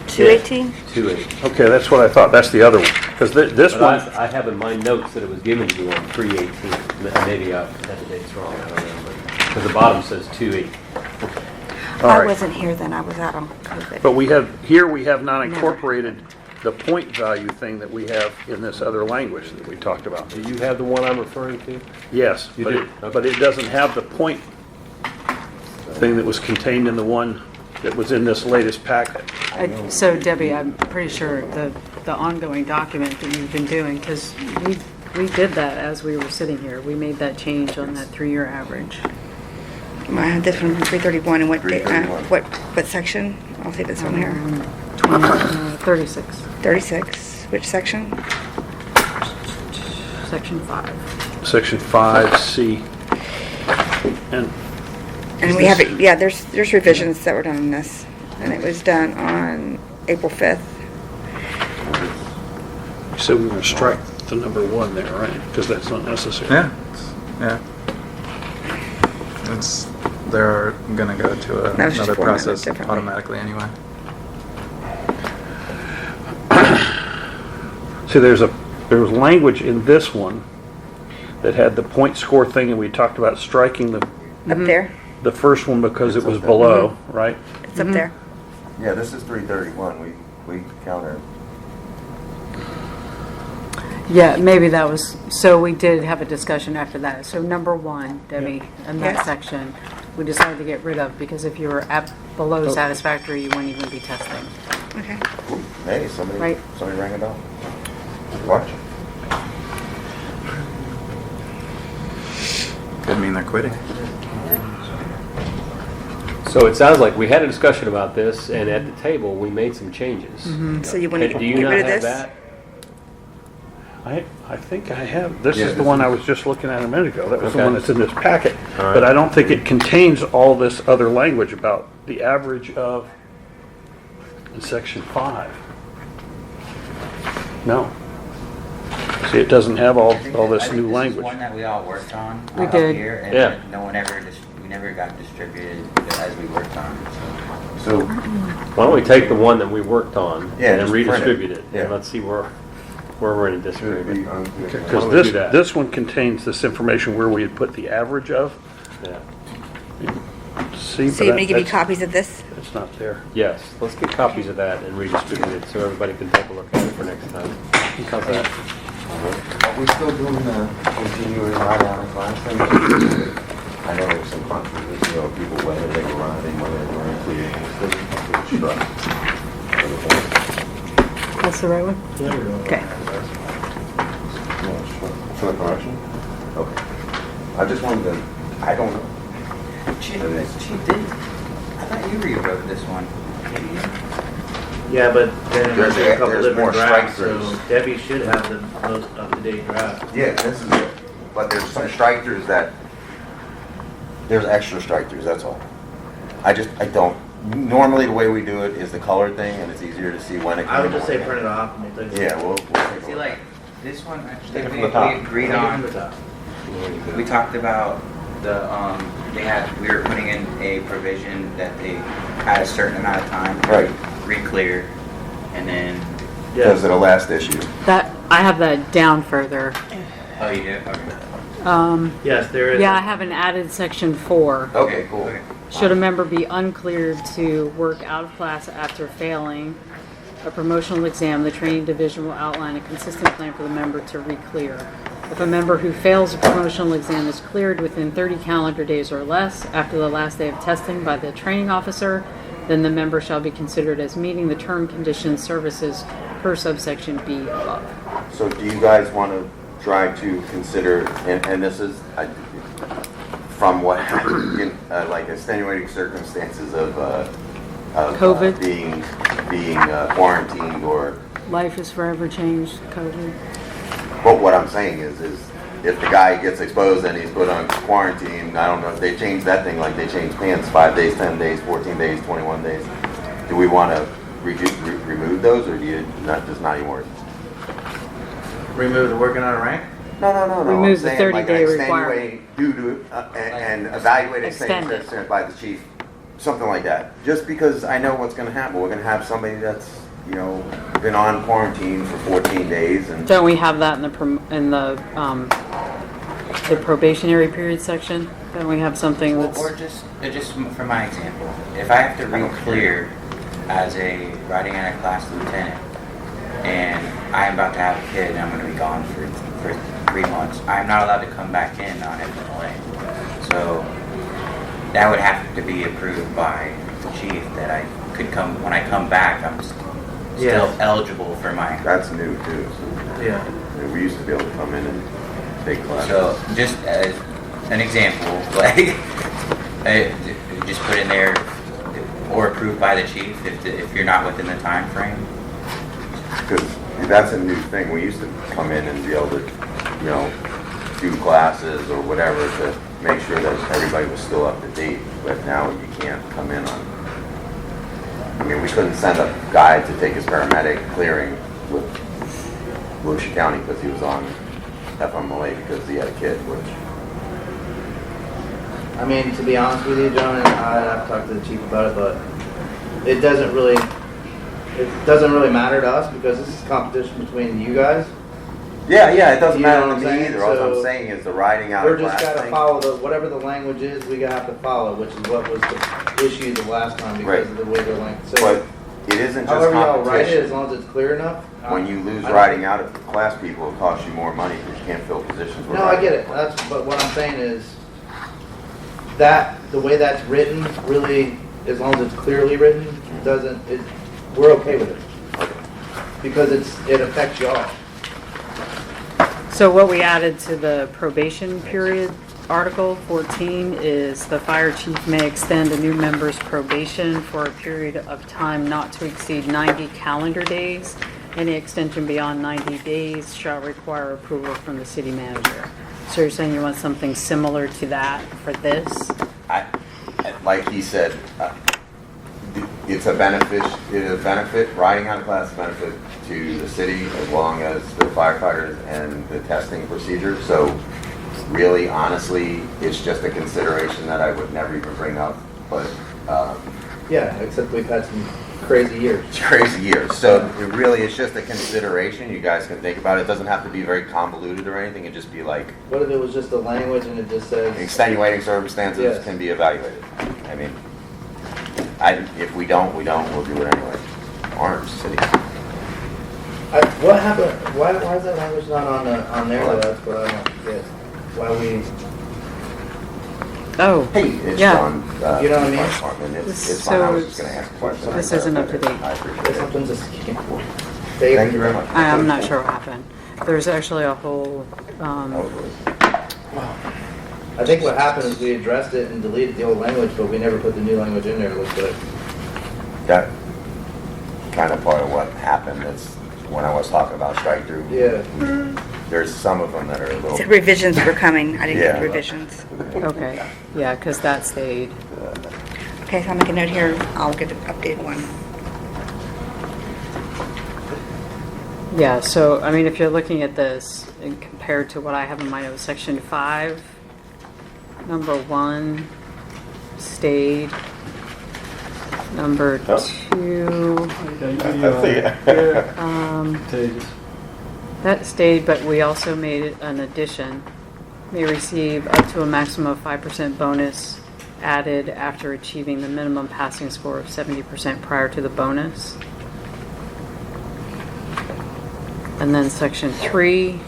Speaker 5: 218?
Speaker 7: 2/8.
Speaker 2: Okay, that's what I thought. That's the other one. Because this
Speaker 7: But
Speaker 2: one,
Speaker 7: I have in my notes that it was given to you on 3/18. Maybe I had the dates wrong, I don't know. Because the bottom says 2/8.
Speaker 2: all
Speaker 5: I
Speaker 2: right.
Speaker 5: wasn't here then, I was out on COVID.
Speaker 2: But we have not incorporated the point value thing that we have in this other language that we talked about.
Speaker 7: Do you have the one I'm referring to?
Speaker 2: Yes,
Speaker 7: You
Speaker 2: but
Speaker 7: do?
Speaker 2: it,
Speaker 7: Okay.
Speaker 2: but it doesn't have the point thing that was contained in the one that was in this latest packet.
Speaker 1: So Debbie, I'm pretty sure the ongoing document that you've been doing, because we did that as we were sitting here. We made that change on that 3-year average.
Speaker 5: I have this one from 331 and what,
Speaker 4: 331.
Speaker 5: what section? I'll see this one here.
Speaker 1: 36,
Speaker 5: 36, which section?
Speaker 1: section 5.
Speaker 2: Section 5C. And
Speaker 5: And we have it, yeah, there's revisions that were done on this. And it was done on April 5th.
Speaker 2: So we're going to strike the number 1 there, right? Because that's not necessary.
Speaker 6: Yeah, yeah. They're gonna go to
Speaker 5: That was just
Speaker 6: another
Speaker 5: formatted
Speaker 6: process
Speaker 5: differently.
Speaker 6: automatically anyway.
Speaker 2: See, there was language in this one that had the point score thing, and we talked about striking the
Speaker 5: Up there,
Speaker 2: first one because it was below, right?
Speaker 5: it's up there.
Speaker 4: Yeah, this is 331, we counter.
Speaker 1: Yeah, maybe that was, so we did have a discussion after that. So number 1, Debbie, in that
Speaker 5: Yes.
Speaker 1: section, we decided to get rid of because if you were at below satisfactory, you wouldn't even be testing.
Speaker 5: Okay.
Speaker 4: Hey, somebody
Speaker 1: Right.
Speaker 4: rang a bell. Watch.
Speaker 6: Could mean they're quitting.
Speaker 7: So it sounds like we had a discussion about this, and at the table, we made some changes.
Speaker 5: So you want to
Speaker 7: Do you
Speaker 5: get
Speaker 7: not
Speaker 5: rid of
Speaker 7: have
Speaker 5: this?
Speaker 7: that?
Speaker 2: I think I have. This
Speaker 10: Yeah,
Speaker 2: is the
Speaker 10: this
Speaker 2: one
Speaker 10: is-
Speaker 2: I was just looking at a minute ago. That was the
Speaker 7: Okay.
Speaker 2: one that's in this packet.
Speaker 7: All right.
Speaker 2: But I don't think it contains all this other language about the average of in section 5. No. See, it doesn't have all this new
Speaker 8: This
Speaker 2: language.
Speaker 8: is one that we all worked on
Speaker 1: We
Speaker 8: up
Speaker 1: did.
Speaker 8: here, and
Speaker 7: Yeah.
Speaker 8: no one ever, we never got distributed as we worked on it, so.
Speaker 4: So,
Speaker 7: Why don't we take the one that we worked on
Speaker 4: Yeah,
Speaker 7: and
Speaker 4: just print it.
Speaker 7: redistribute it?
Speaker 4: Yeah.
Speaker 7: And let's see where we're in a disagreement. Why
Speaker 2: Because
Speaker 7: don't we do that?
Speaker 2: this one contains this information where we had put the average of.
Speaker 7: Yeah.
Speaker 2: See,
Speaker 5: So you want me to give you copies of this?
Speaker 2: It's not there.
Speaker 7: Yes, let's get copies of that and redistribute it so everybody can take a look at it for next time. How's that?
Speaker 4: are we still doing the continuing ride out of last time? I know there's some controversy on people whether they were riding, whether they were including the
Speaker 1: That's the right one? Okay.
Speaker 4: For the correction? Okay. I just wanted to, I don't know.
Speaker 8: Chief, I thought you rewrote this one. Didn't you?
Speaker 9: Yeah, but then it might be a couple
Speaker 4: There's more
Speaker 9: different drafts, so
Speaker 4: strike-throughs.
Speaker 9: Debbie should have the most up-to-date draft.
Speaker 4: Yeah, this is it. But there's some strike-throughs there's extra strike-throughs, that's all. I don't, normally the way we do it is the color thing, and it's easier to see when it
Speaker 9: I would
Speaker 4: comes.
Speaker 9: just say print it off and we'll take it.
Speaker 4: Yeah, we'll take a
Speaker 8: See,
Speaker 4: look.
Speaker 8: like, this one, actually,
Speaker 4: Take it from
Speaker 8: we
Speaker 4: the top.
Speaker 8: agreed
Speaker 9: Take it
Speaker 8: on,
Speaker 9: from the top.
Speaker 8: we talked about the, we were putting in a provision that they had a certain amount of time to
Speaker 4: Right.
Speaker 8: re-clear, and then,
Speaker 4: Because of the last issue.
Speaker 1: That, I have that down further.
Speaker 8: oh, you did? Okay.
Speaker 9: Yes, there is.
Speaker 1: Yeah, I have an added section 4.
Speaker 4: Okay, cool.
Speaker 8: Okay.
Speaker 1: Should a member be uncleared to work out of class after failing a promotional exam, the training division will outline a consistent plan for the member to re-clear. If a member who fails a promotional exam is cleared within 30 calendar days or less after the last day of testing by the training officer, then the member shall be considered as meeting the term, conditions, services per subsection B above.
Speaker 4: So do you guys want to try to consider, and this is from what happened, like extenuating circumstances of
Speaker 1: COVID.
Speaker 4: being quarantined, or,
Speaker 1: Life is forever changed, COVID.
Speaker 4: but what I'm saying is if the guy gets exposed and he's put on quarantine, I don't know if they changed that thing like they changed pants, 5 days, 10 days, 14 days, 21 days. Do we want to remove those, or do you not even worry?
Speaker 9: Remove the working on a rank?
Speaker 4: No.
Speaker 1: Remove the
Speaker 4: I'm saying like
Speaker 1: 30-day
Speaker 4: an
Speaker 1: requirement.
Speaker 4: extenuating due to, and evaluate
Speaker 1: Extend it.
Speaker 4: extenuating by the chief, something like that. Just because I know what's going to happen. We're going to have somebody that's, been on quarantine for 14 days and.
Speaker 1: Don't we have that in the probationary period section? Don't we have something that's,
Speaker 8: Or just for my example, if I have to re-clear as a riding in a class lieutenant, and I'm about to have a kid and I'm going to be gone for 3 months, I'm not allowed to come back in on FMLA. So that would have to be approved by the chief that I could come, when I come back, I'm still
Speaker 9: Yeah.
Speaker 8: eligible for my.
Speaker 4: That's new too. So,
Speaker 9: Yeah.
Speaker 4: we used to be able to come in and take classes.
Speaker 8: So just as an example, like, just put in there, or approved by the chief if you're not within the time frame.
Speaker 4: Because that's a new thing. We used to come in and be able to, do classes or whatever to make sure that everybody was still up to date. But now you can't come in on. I mean, we couldn't send a guy to take his paramedic clearing with Volusia County because he was on FMLA because he had a kid, which,
Speaker 9: I mean, to be honest with you, John, and I've talked to the chief about it, but it doesn't really matter to us because this is competition between you guys.
Speaker 4: yeah, it doesn't
Speaker 9: You know
Speaker 4: matter
Speaker 9: what
Speaker 4: to
Speaker 9: I'm
Speaker 4: me
Speaker 9: saying?
Speaker 4: either. All
Speaker 9: So-
Speaker 4: I'm saying is the riding out
Speaker 9: We're
Speaker 4: of
Speaker 9: just
Speaker 4: class
Speaker 9: gotta
Speaker 4: thing.
Speaker 9: follow whatever the language is, we gotta have to follow, which is what was the issue the last time because
Speaker 4: Right.
Speaker 9: of the way they're linked.
Speaker 4: But
Speaker 9: So
Speaker 4: it isn't just
Speaker 9: however y'all write it, as
Speaker 4: competition.
Speaker 9: long as it's clear enough.
Speaker 4: When you lose
Speaker 9: I don't-
Speaker 4: riding out of class people, it costs you more money because you can't fill positions. with
Speaker 9: No, I
Speaker 4: riding
Speaker 9: get
Speaker 4: out
Speaker 9: it.
Speaker 4: of class.
Speaker 9: But what I'm saying is that the way that's written, really, as long as it's clearly written, we're okay with it because it affects y'all.
Speaker 1: So what we added to the probation period, Article 14, is the fire chief may extend a new member's probation for a period of time not to exceed 90 calendar days. Any extension beyond 90 days shall require approval from the city manager. So you're saying you want something similar to that for this?
Speaker 4: Like he said, it's a benefit, riding out of class is a benefit to the city as long as the firefighters and the testing procedure. So really, honestly, it's just a consideration that I would never even bring up, but
Speaker 9: Yeah, except we've had some crazy years.
Speaker 4: it's crazy years. So it really is just a consideration. You guys can think about it. It doesn't have to be very convoluted or anything. It just be like
Speaker 9: What if it was just the language and it just says,
Speaker 4: extenuating circumstances
Speaker 9: Yes.
Speaker 4: can be evaluated. I mean, if we don't, we'll do it anyway. Orange City.
Speaker 9: what happened? Why is that language not on there? Though? That's what I don't get. Why we?
Speaker 1: Oh,
Speaker 4: Hey, it's
Speaker 1: Yeah.
Speaker 4: on,
Speaker 9: You know what I mean?
Speaker 4: Department. It's fine. I was just gonna ask a question.
Speaker 1: This isn't up to date.
Speaker 4: I appreciate
Speaker 9: There's
Speaker 4: it.
Speaker 9: something just.
Speaker 4: Thank you very much.
Speaker 1: I'm not sure what happened. There's actually a whole,
Speaker 9: I think what happened is we addressed it and deleted the old language, but we never put the new language in there. It looks good.
Speaker 4: That kind of part of what happened is when I was talking about strike through.
Speaker 9: Yeah.
Speaker 4: There's some of them that are a little.
Speaker 5: Said revisions were coming. I didn't get
Speaker 4: Yeah.
Speaker 5: the revisions.
Speaker 1: okay, yeah, because that stayed.
Speaker 5: Okay, so I'll make a note here. I'll get an updated one.
Speaker 1: Yeah, so, I mean, if you're looking at this and compared to what I have in my notes, section 5, number 1 stayed. Number 2, that stayed, but we also made an addition. May receive up to a maximum of 5% bonus added after achieving the minimum passing score of 70% prior to the bonus. And then section 3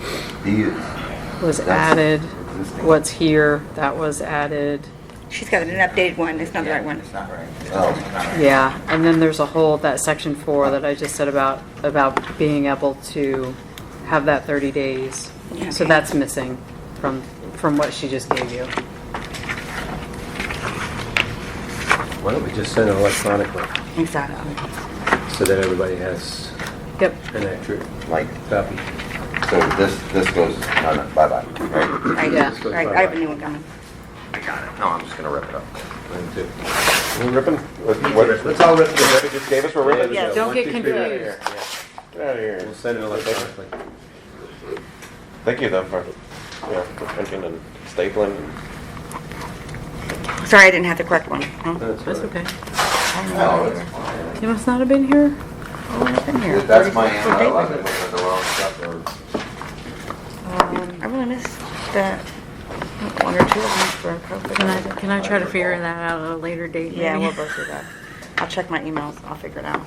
Speaker 1: was added. What's here, that was added.
Speaker 5: She's got an updated one. It's not the right one.
Speaker 8: It's not right.
Speaker 4: Oh.
Speaker 8: It's not right.
Speaker 1: Yeah, and then there's a whole, that section 4 that I just said about being able to have that 30 days. So
Speaker 5: Okay.
Speaker 1: that's missing from what she just gave you.
Speaker 7: Why don't we just send it electronically
Speaker 5: Exactly.
Speaker 7: so that everybody has
Speaker 1: Yep,
Speaker 7: an accurate
Speaker 4: Like,
Speaker 7: copy?
Speaker 4: so this goes, no, bye-bye, right?
Speaker 5: Right,
Speaker 1: Yeah.
Speaker 5: right. I have a new one coming.
Speaker 4: I got it. No, I'm just gonna rip it up.
Speaker 7: Mine too.
Speaker 10: We're ripping?
Speaker 9: Let's all rip
Speaker 10: What
Speaker 9: this.
Speaker 10: Debbie just gave us, we're ripping?
Speaker 5: Yeah.
Speaker 1: don't
Speaker 7: One,
Speaker 1: get
Speaker 7: two, three, right
Speaker 1: confused.
Speaker 7: here.
Speaker 10: Get out of here.
Speaker 7: We'll send it electronically.
Speaker 10: Thank you though for printing and stapling.
Speaker 5: Sorry, I didn't have the correct one. Huh?
Speaker 1: That's
Speaker 7: all right.
Speaker 1: okay.
Speaker 4: No, it's fine.
Speaker 1: You must not have been here?
Speaker 5: Oh, it's in here.
Speaker 4: That's my
Speaker 5: 34
Speaker 4: answer. I love
Speaker 5: pages.
Speaker 4: it when the wrong stuff or
Speaker 5: I really missed that. One or two of them for appropriate.
Speaker 1: Can I try to figure that out at a later date?
Speaker 5: Yeah,
Speaker 1: maybe?
Speaker 5: we'll go through that. I'll check my emails. I'll figure it out.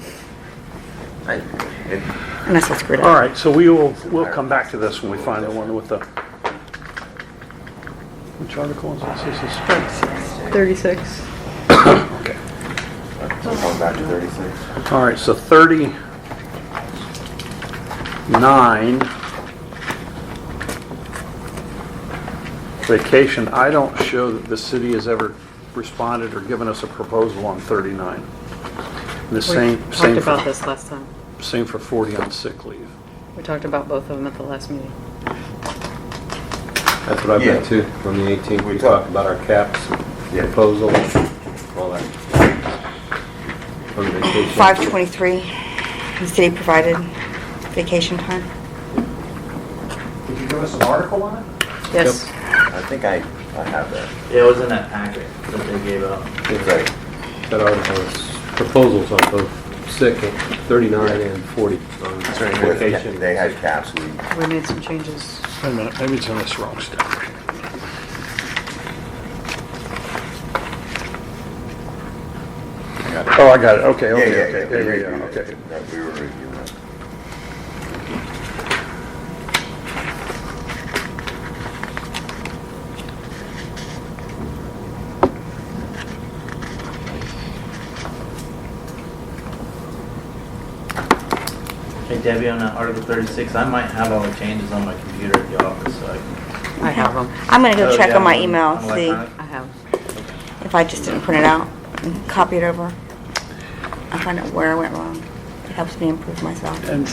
Speaker 5: Unless I screwed up.
Speaker 2: All right, so we'll come back to this when we find the one with the, which article is this? This is
Speaker 1: 36.
Speaker 2: okay.
Speaker 4: So going back to 36.
Speaker 2: All right, so 39, vacation. I don't show that the city has ever responded or given us a proposal on 39. The
Speaker 1: We
Speaker 2: same
Speaker 1: talked about
Speaker 2: for,
Speaker 1: this last time.
Speaker 2: same for 40 on sick leave.
Speaker 1: We talked about both of them at the last meeting.
Speaker 7: That's what I've
Speaker 4: Yeah.
Speaker 7: got too. On the 18th, we
Speaker 4: We
Speaker 7: talked
Speaker 4: talked.
Speaker 7: about our caps,
Speaker 4: Yeah.
Speaker 7: proposal, all that. On the vacation.
Speaker 5: 523, the city provided vacation time.
Speaker 2: Did you give us an article on it?
Speaker 1: Yes.
Speaker 4: I think I have that.
Speaker 9: Yeah, it was in that packet that they gave out.
Speaker 4: It's like,
Speaker 7: That article is proposals on both sick at 39 and 40 on vacation.
Speaker 4: they had caps,
Speaker 1: We made some changes.
Speaker 2: Wait a minute, maybe it's in this wrong stuff.
Speaker 6: I got it.
Speaker 2: Oh, I got it, okay,
Speaker 4: yeah,
Speaker 2: okay,
Speaker 4: yeah,
Speaker 2: okay,
Speaker 4: we
Speaker 2: yeah,
Speaker 4: reviewed
Speaker 2: yeah,
Speaker 4: it.
Speaker 2: okay.
Speaker 4: Yeah, we were reviewing that.
Speaker 9: Hey Debbie, on Article 36, I might have all the changes on my computer at the office, so I can.
Speaker 1: I have them.
Speaker 5: I'm gonna go
Speaker 9: Oh,
Speaker 5: check
Speaker 9: yeah,
Speaker 5: on my
Speaker 9: on
Speaker 5: email, see
Speaker 9: electronic?
Speaker 1: I have.
Speaker 5: if I just didn't print it out and copy it over. I'll find out where I went wrong. It helps me improve myself.
Speaker 2: And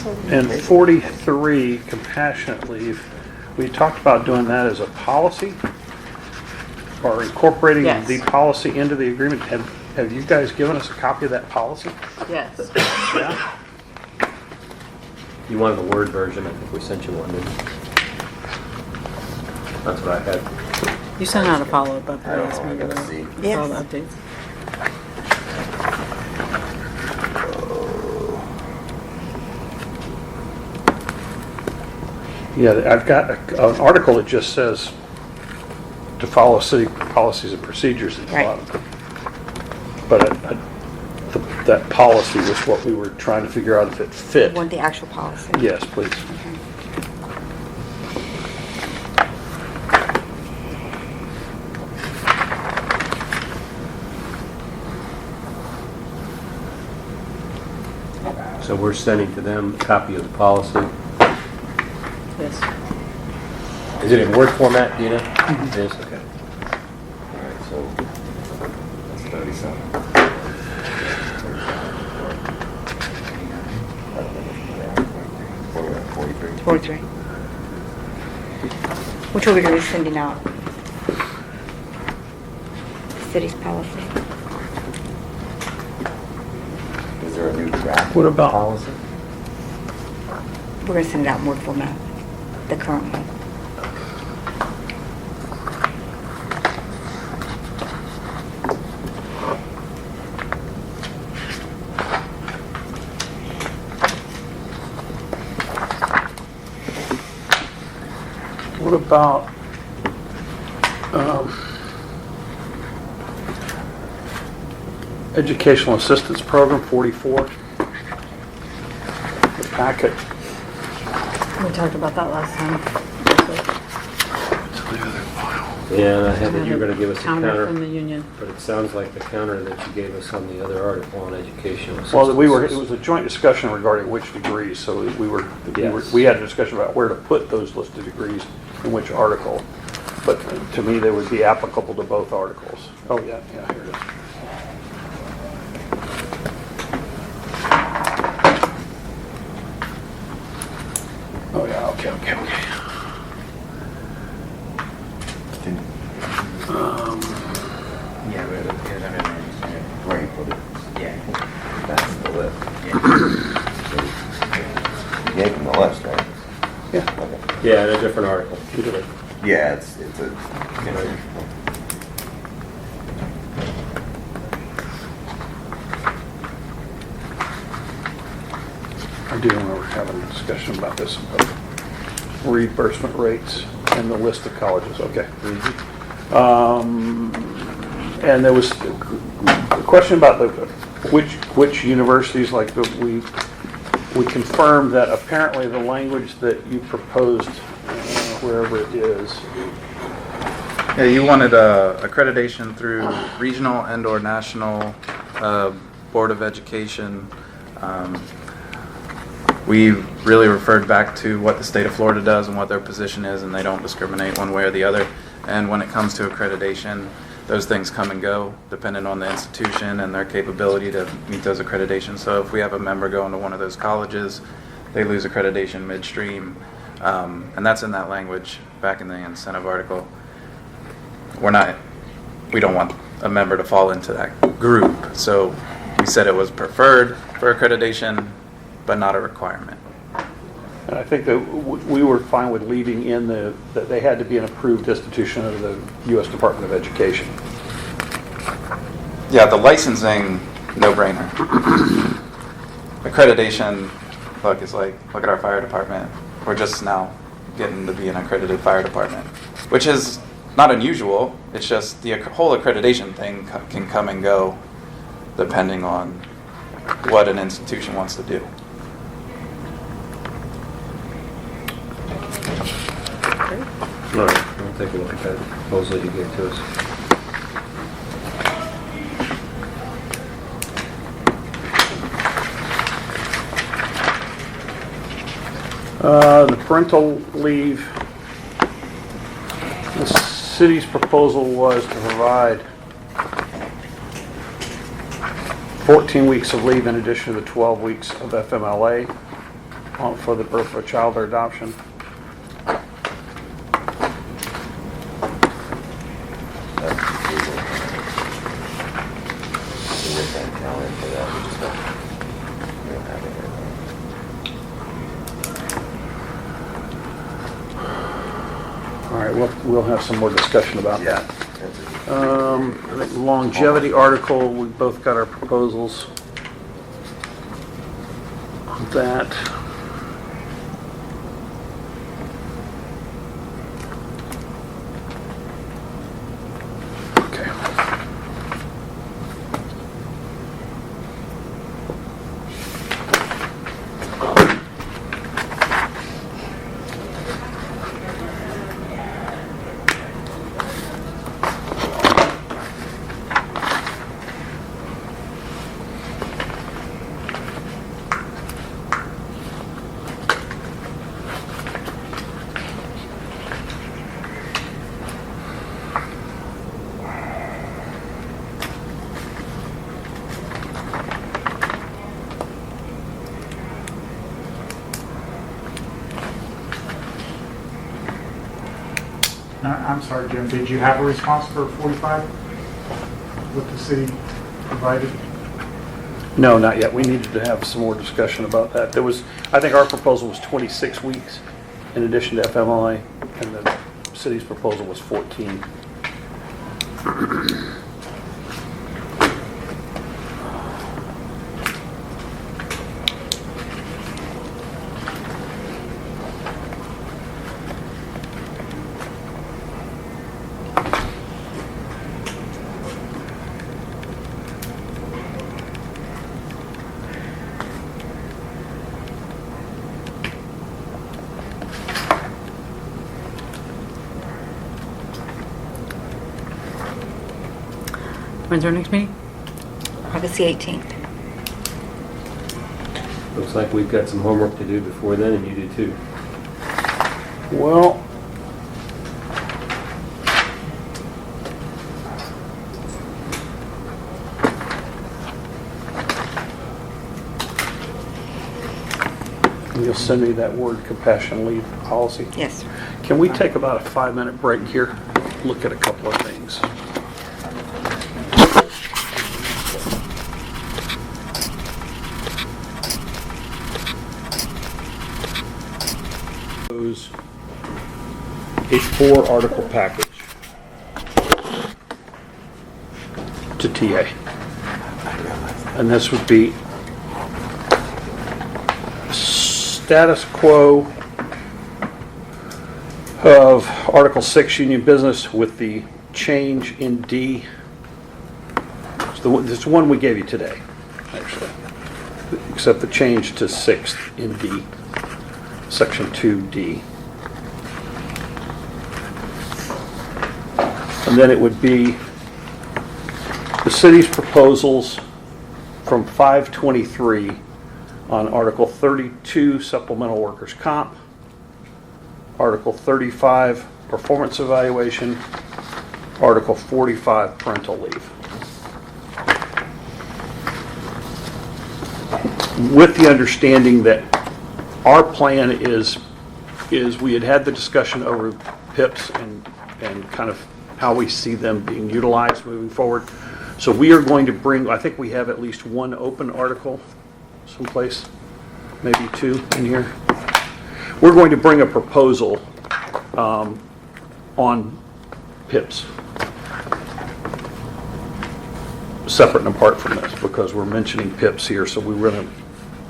Speaker 2: 43, compassionate leave, we talked about doing that as a policy? Or incorporating
Speaker 1: Yes.
Speaker 2: the policy into the agreement? Have you guys given us a copy of that policy?
Speaker 1: Yes.
Speaker 2: Yeah?
Speaker 7: You wanted the Word version, I think we sent you one, didn't we? That's what I had.
Speaker 1: You sent out a follow-up at the
Speaker 4: I don't
Speaker 1: last
Speaker 4: know, I
Speaker 1: meeting.
Speaker 4: gotta
Speaker 1: right?
Speaker 4: see.
Speaker 1: With
Speaker 5: Yes.
Speaker 1: all the updates.
Speaker 2: Yeah, I've got an article that just says to follow city policies and procedures at the
Speaker 5: Right.
Speaker 2: bottom. But that policy was what we were trying to figure out if it
Speaker 5: I
Speaker 2: fit.
Speaker 5: want the actual policy.
Speaker 2: Yes, please.
Speaker 7: So we're sending to them a copy of the policy.
Speaker 1: Yes.
Speaker 7: Is it in Word format, do you know? It is, okay.
Speaker 4: All right, so that's 37. What are we at, 43?
Speaker 5: 43. Which are we gonna be sending out? City's policy.
Speaker 4: Is there a new draft?
Speaker 2: What about-
Speaker 4: policy?
Speaker 5: We're gonna send it out in Word format, the current one.
Speaker 2: What about, educational assistance program, 44? The packet.
Speaker 1: We talked about that last time.
Speaker 7: Yeah, and I had that you were going to give us a
Speaker 1: Counter from the
Speaker 7: counter,
Speaker 1: union.
Speaker 7: but it sounds like the counter that you gave us on the other article on educational assistance.
Speaker 2: Well, it was a joint discussion regarding which degrees, so
Speaker 7: Yes.
Speaker 2: we had a discussion about where to put those listed degrees in which article. But to me, they would be applicable to both articles. Oh, yeah, here it is. Oh, yeah, okay.
Speaker 8: Yeah, but it was under the
Speaker 4: Right, but
Speaker 8: Yeah.
Speaker 4: that's the list.
Speaker 8: Yeah.
Speaker 4: You gave them the list, right?
Speaker 2: Yeah.
Speaker 4: Okay.
Speaker 7: Yeah, in a different article.
Speaker 4: Yeah, it's a,
Speaker 2: I do remember having a discussion about this, about reimbursement rates and the list of colleges, okay. And there was a question about which universities, like we confirmed that apparently the language that you proposed, wherever it is,
Speaker 6: Yeah, you wanted accreditation through regional and/or national Board of Education. We really referred back to what the state of Florida does and what their position is, and they don't discriminate one way or the other. And when it comes to accreditation, those things come and go, depending on the institution and their capability to meet those accreditations. So if we have a member going to one of those colleges, they lose accreditation midstream, and that's in that language back in the incentive article. We don't want a member to fall into that group. So we said it was preferred for accreditation, but not a requirement.
Speaker 2: And I think that we were fine with leaving in that they had to be an approved institution of the U.S. Department of Education.
Speaker 6: Yeah, the licensing, no-brainer. Accreditation, look, it's like, look at our fire department. We're just now getting to be an accredited fire department, which is not unusual. It's just the whole accreditation thing can come and go depending on what an institution wants to do.
Speaker 7: All right, we'll take a look at that proposal you gave to us.
Speaker 2: The parental leave, the city's proposal was to provide 14 weeks of leave in addition to the 12 weeks of FMLA for the birth of a child or adoption. All right, we'll have some more discussion about that. I think longevity article, we both got our proposals on that. Okay.
Speaker 3: I'm sorry, Jim, did you have a response for 45? What the city provided?
Speaker 2: No, not yet. We needed to have some more discussion about that. I think our proposal was 26 weeks in addition to FMLA, and the city's proposal was 14.
Speaker 1: When's our next meeting?
Speaker 5: August the 18th.
Speaker 7: Looks like we've got some homework to do before then, and you do too.
Speaker 2: Well, you'll send me that word compassion leave policy.
Speaker 5: Yes.
Speaker 2: Can we take about a 5-minute break here? Look at a couple of things. A 4-article package to TA. And this would be status quo of Article 6 union business with the change in D. This is one we gave you today, actually, except the change to 6th in D, Section 2D. And then it would be the city's proposals from 523 on Article 32, Supplemental Workers' Comp, Article 35, Performance Evaluation, Article 45, Parental Leave. With the understanding that our plan is we had the discussion over PIPs and kind of how we see them being utilized moving forward. So we are going to bring, I think we have at least one open article someplace, maybe 2 in here. we're going to bring a proposal on PIPs. Separate and apart from this, because we're mentioning PIPs here, so we're going to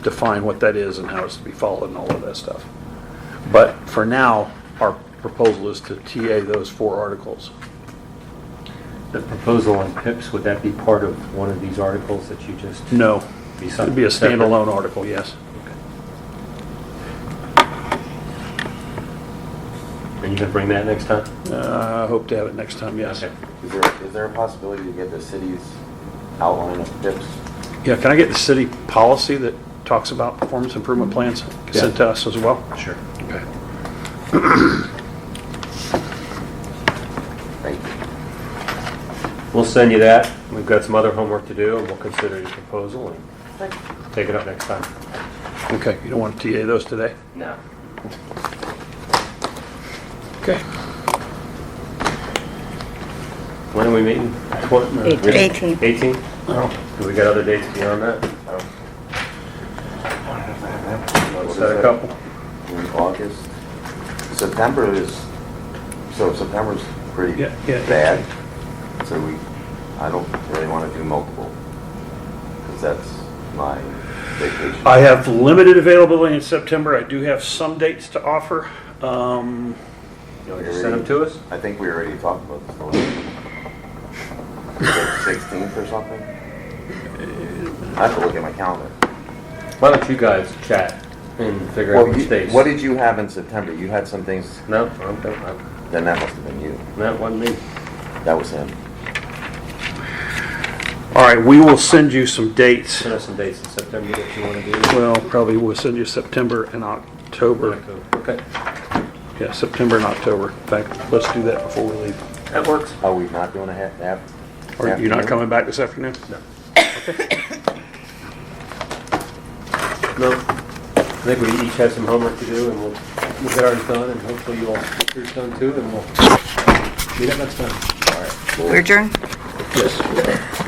Speaker 2: define what that is and how it's to be followed and all of that stuff. But for now, our proposal is to TA those 4 articles.
Speaker 7: The proposal on PIPs, would that be part of one of these articles that you just?
Speaker 2: No,
Speaker 7: Be
Speaker 2: it'd be a
Speaker 7: separate?
Speaker 2: standalone article, yes.
Speaker 7: And you can bring that next time?
Speaker 2: I hope to have it next time, yes.
Speaker 7: Okay.
Speaker 4: Is there a possibility to get the city's outline of PIPs?
Speaker 2: Yeah, can I get the city policy that talks about performance improvement plans sent to us as well?
Speaker 7: Sure.
Speaker 2: Okay.
Speaker 4: Thank you.
Speaker 7: We'll send you that. We've got some other homework to do, and we'll consider your proposal and take it up next time.
Speaker 2: Okay, you don't want to TA those today?
Speaker 7: No.
Speaker 2: Okay.
Speaker 7: When are we meeting?
Speaker 5: 18.
Speaker 7: 18?
Speaker 2: Oh.
Speaker 7: Do we got other dates beyond that? Set a couple?
Speaker 4: In August. September's pretty
Speaker 2: Yeah, yeah.
Speaker 4: bad. So I don't really want to do multiple, because that's my vacation.
Speaker 2: I have limited availability in September. I do have some dates to offer.
Speaker 7: You want to just send them to us?
Speaker 4: I think we already talked about this, don't we? Like 16th or something? I have to look at my calendar.
Speaker 7: Why don't you guys chat and figure out which dates?
Speaker 4: What did you have in September? You had some things,
Speaker 7: No,
Speaker 4: then that must have been you.
Speaker 7: that wasn't me.
Speaker 4: That was him.
Speaker 2: All right, we will send you some dates.
Speaker 7: Send us some dates in September that you want to do.
Speaker 2: Well, probably we'll send you September and October.
Speaker 7: Okay,
Speaker 2: Yeah, September and October. In fact, let's do that before we leave.
Speaker 7: that works.
Speaker 4: Are we not doing a half?
Speaker 2: Are you not
Speaker 4: afternoon?
Speaker 2: coming back this afternoon?
Speaker 7: No. No, I think we each have some homework to do, and we'll get ours done, and hopefully you all get yours done too, and we'll meet up next time.
Speaker 5: We're adjourned?
Speaker 2: Yes.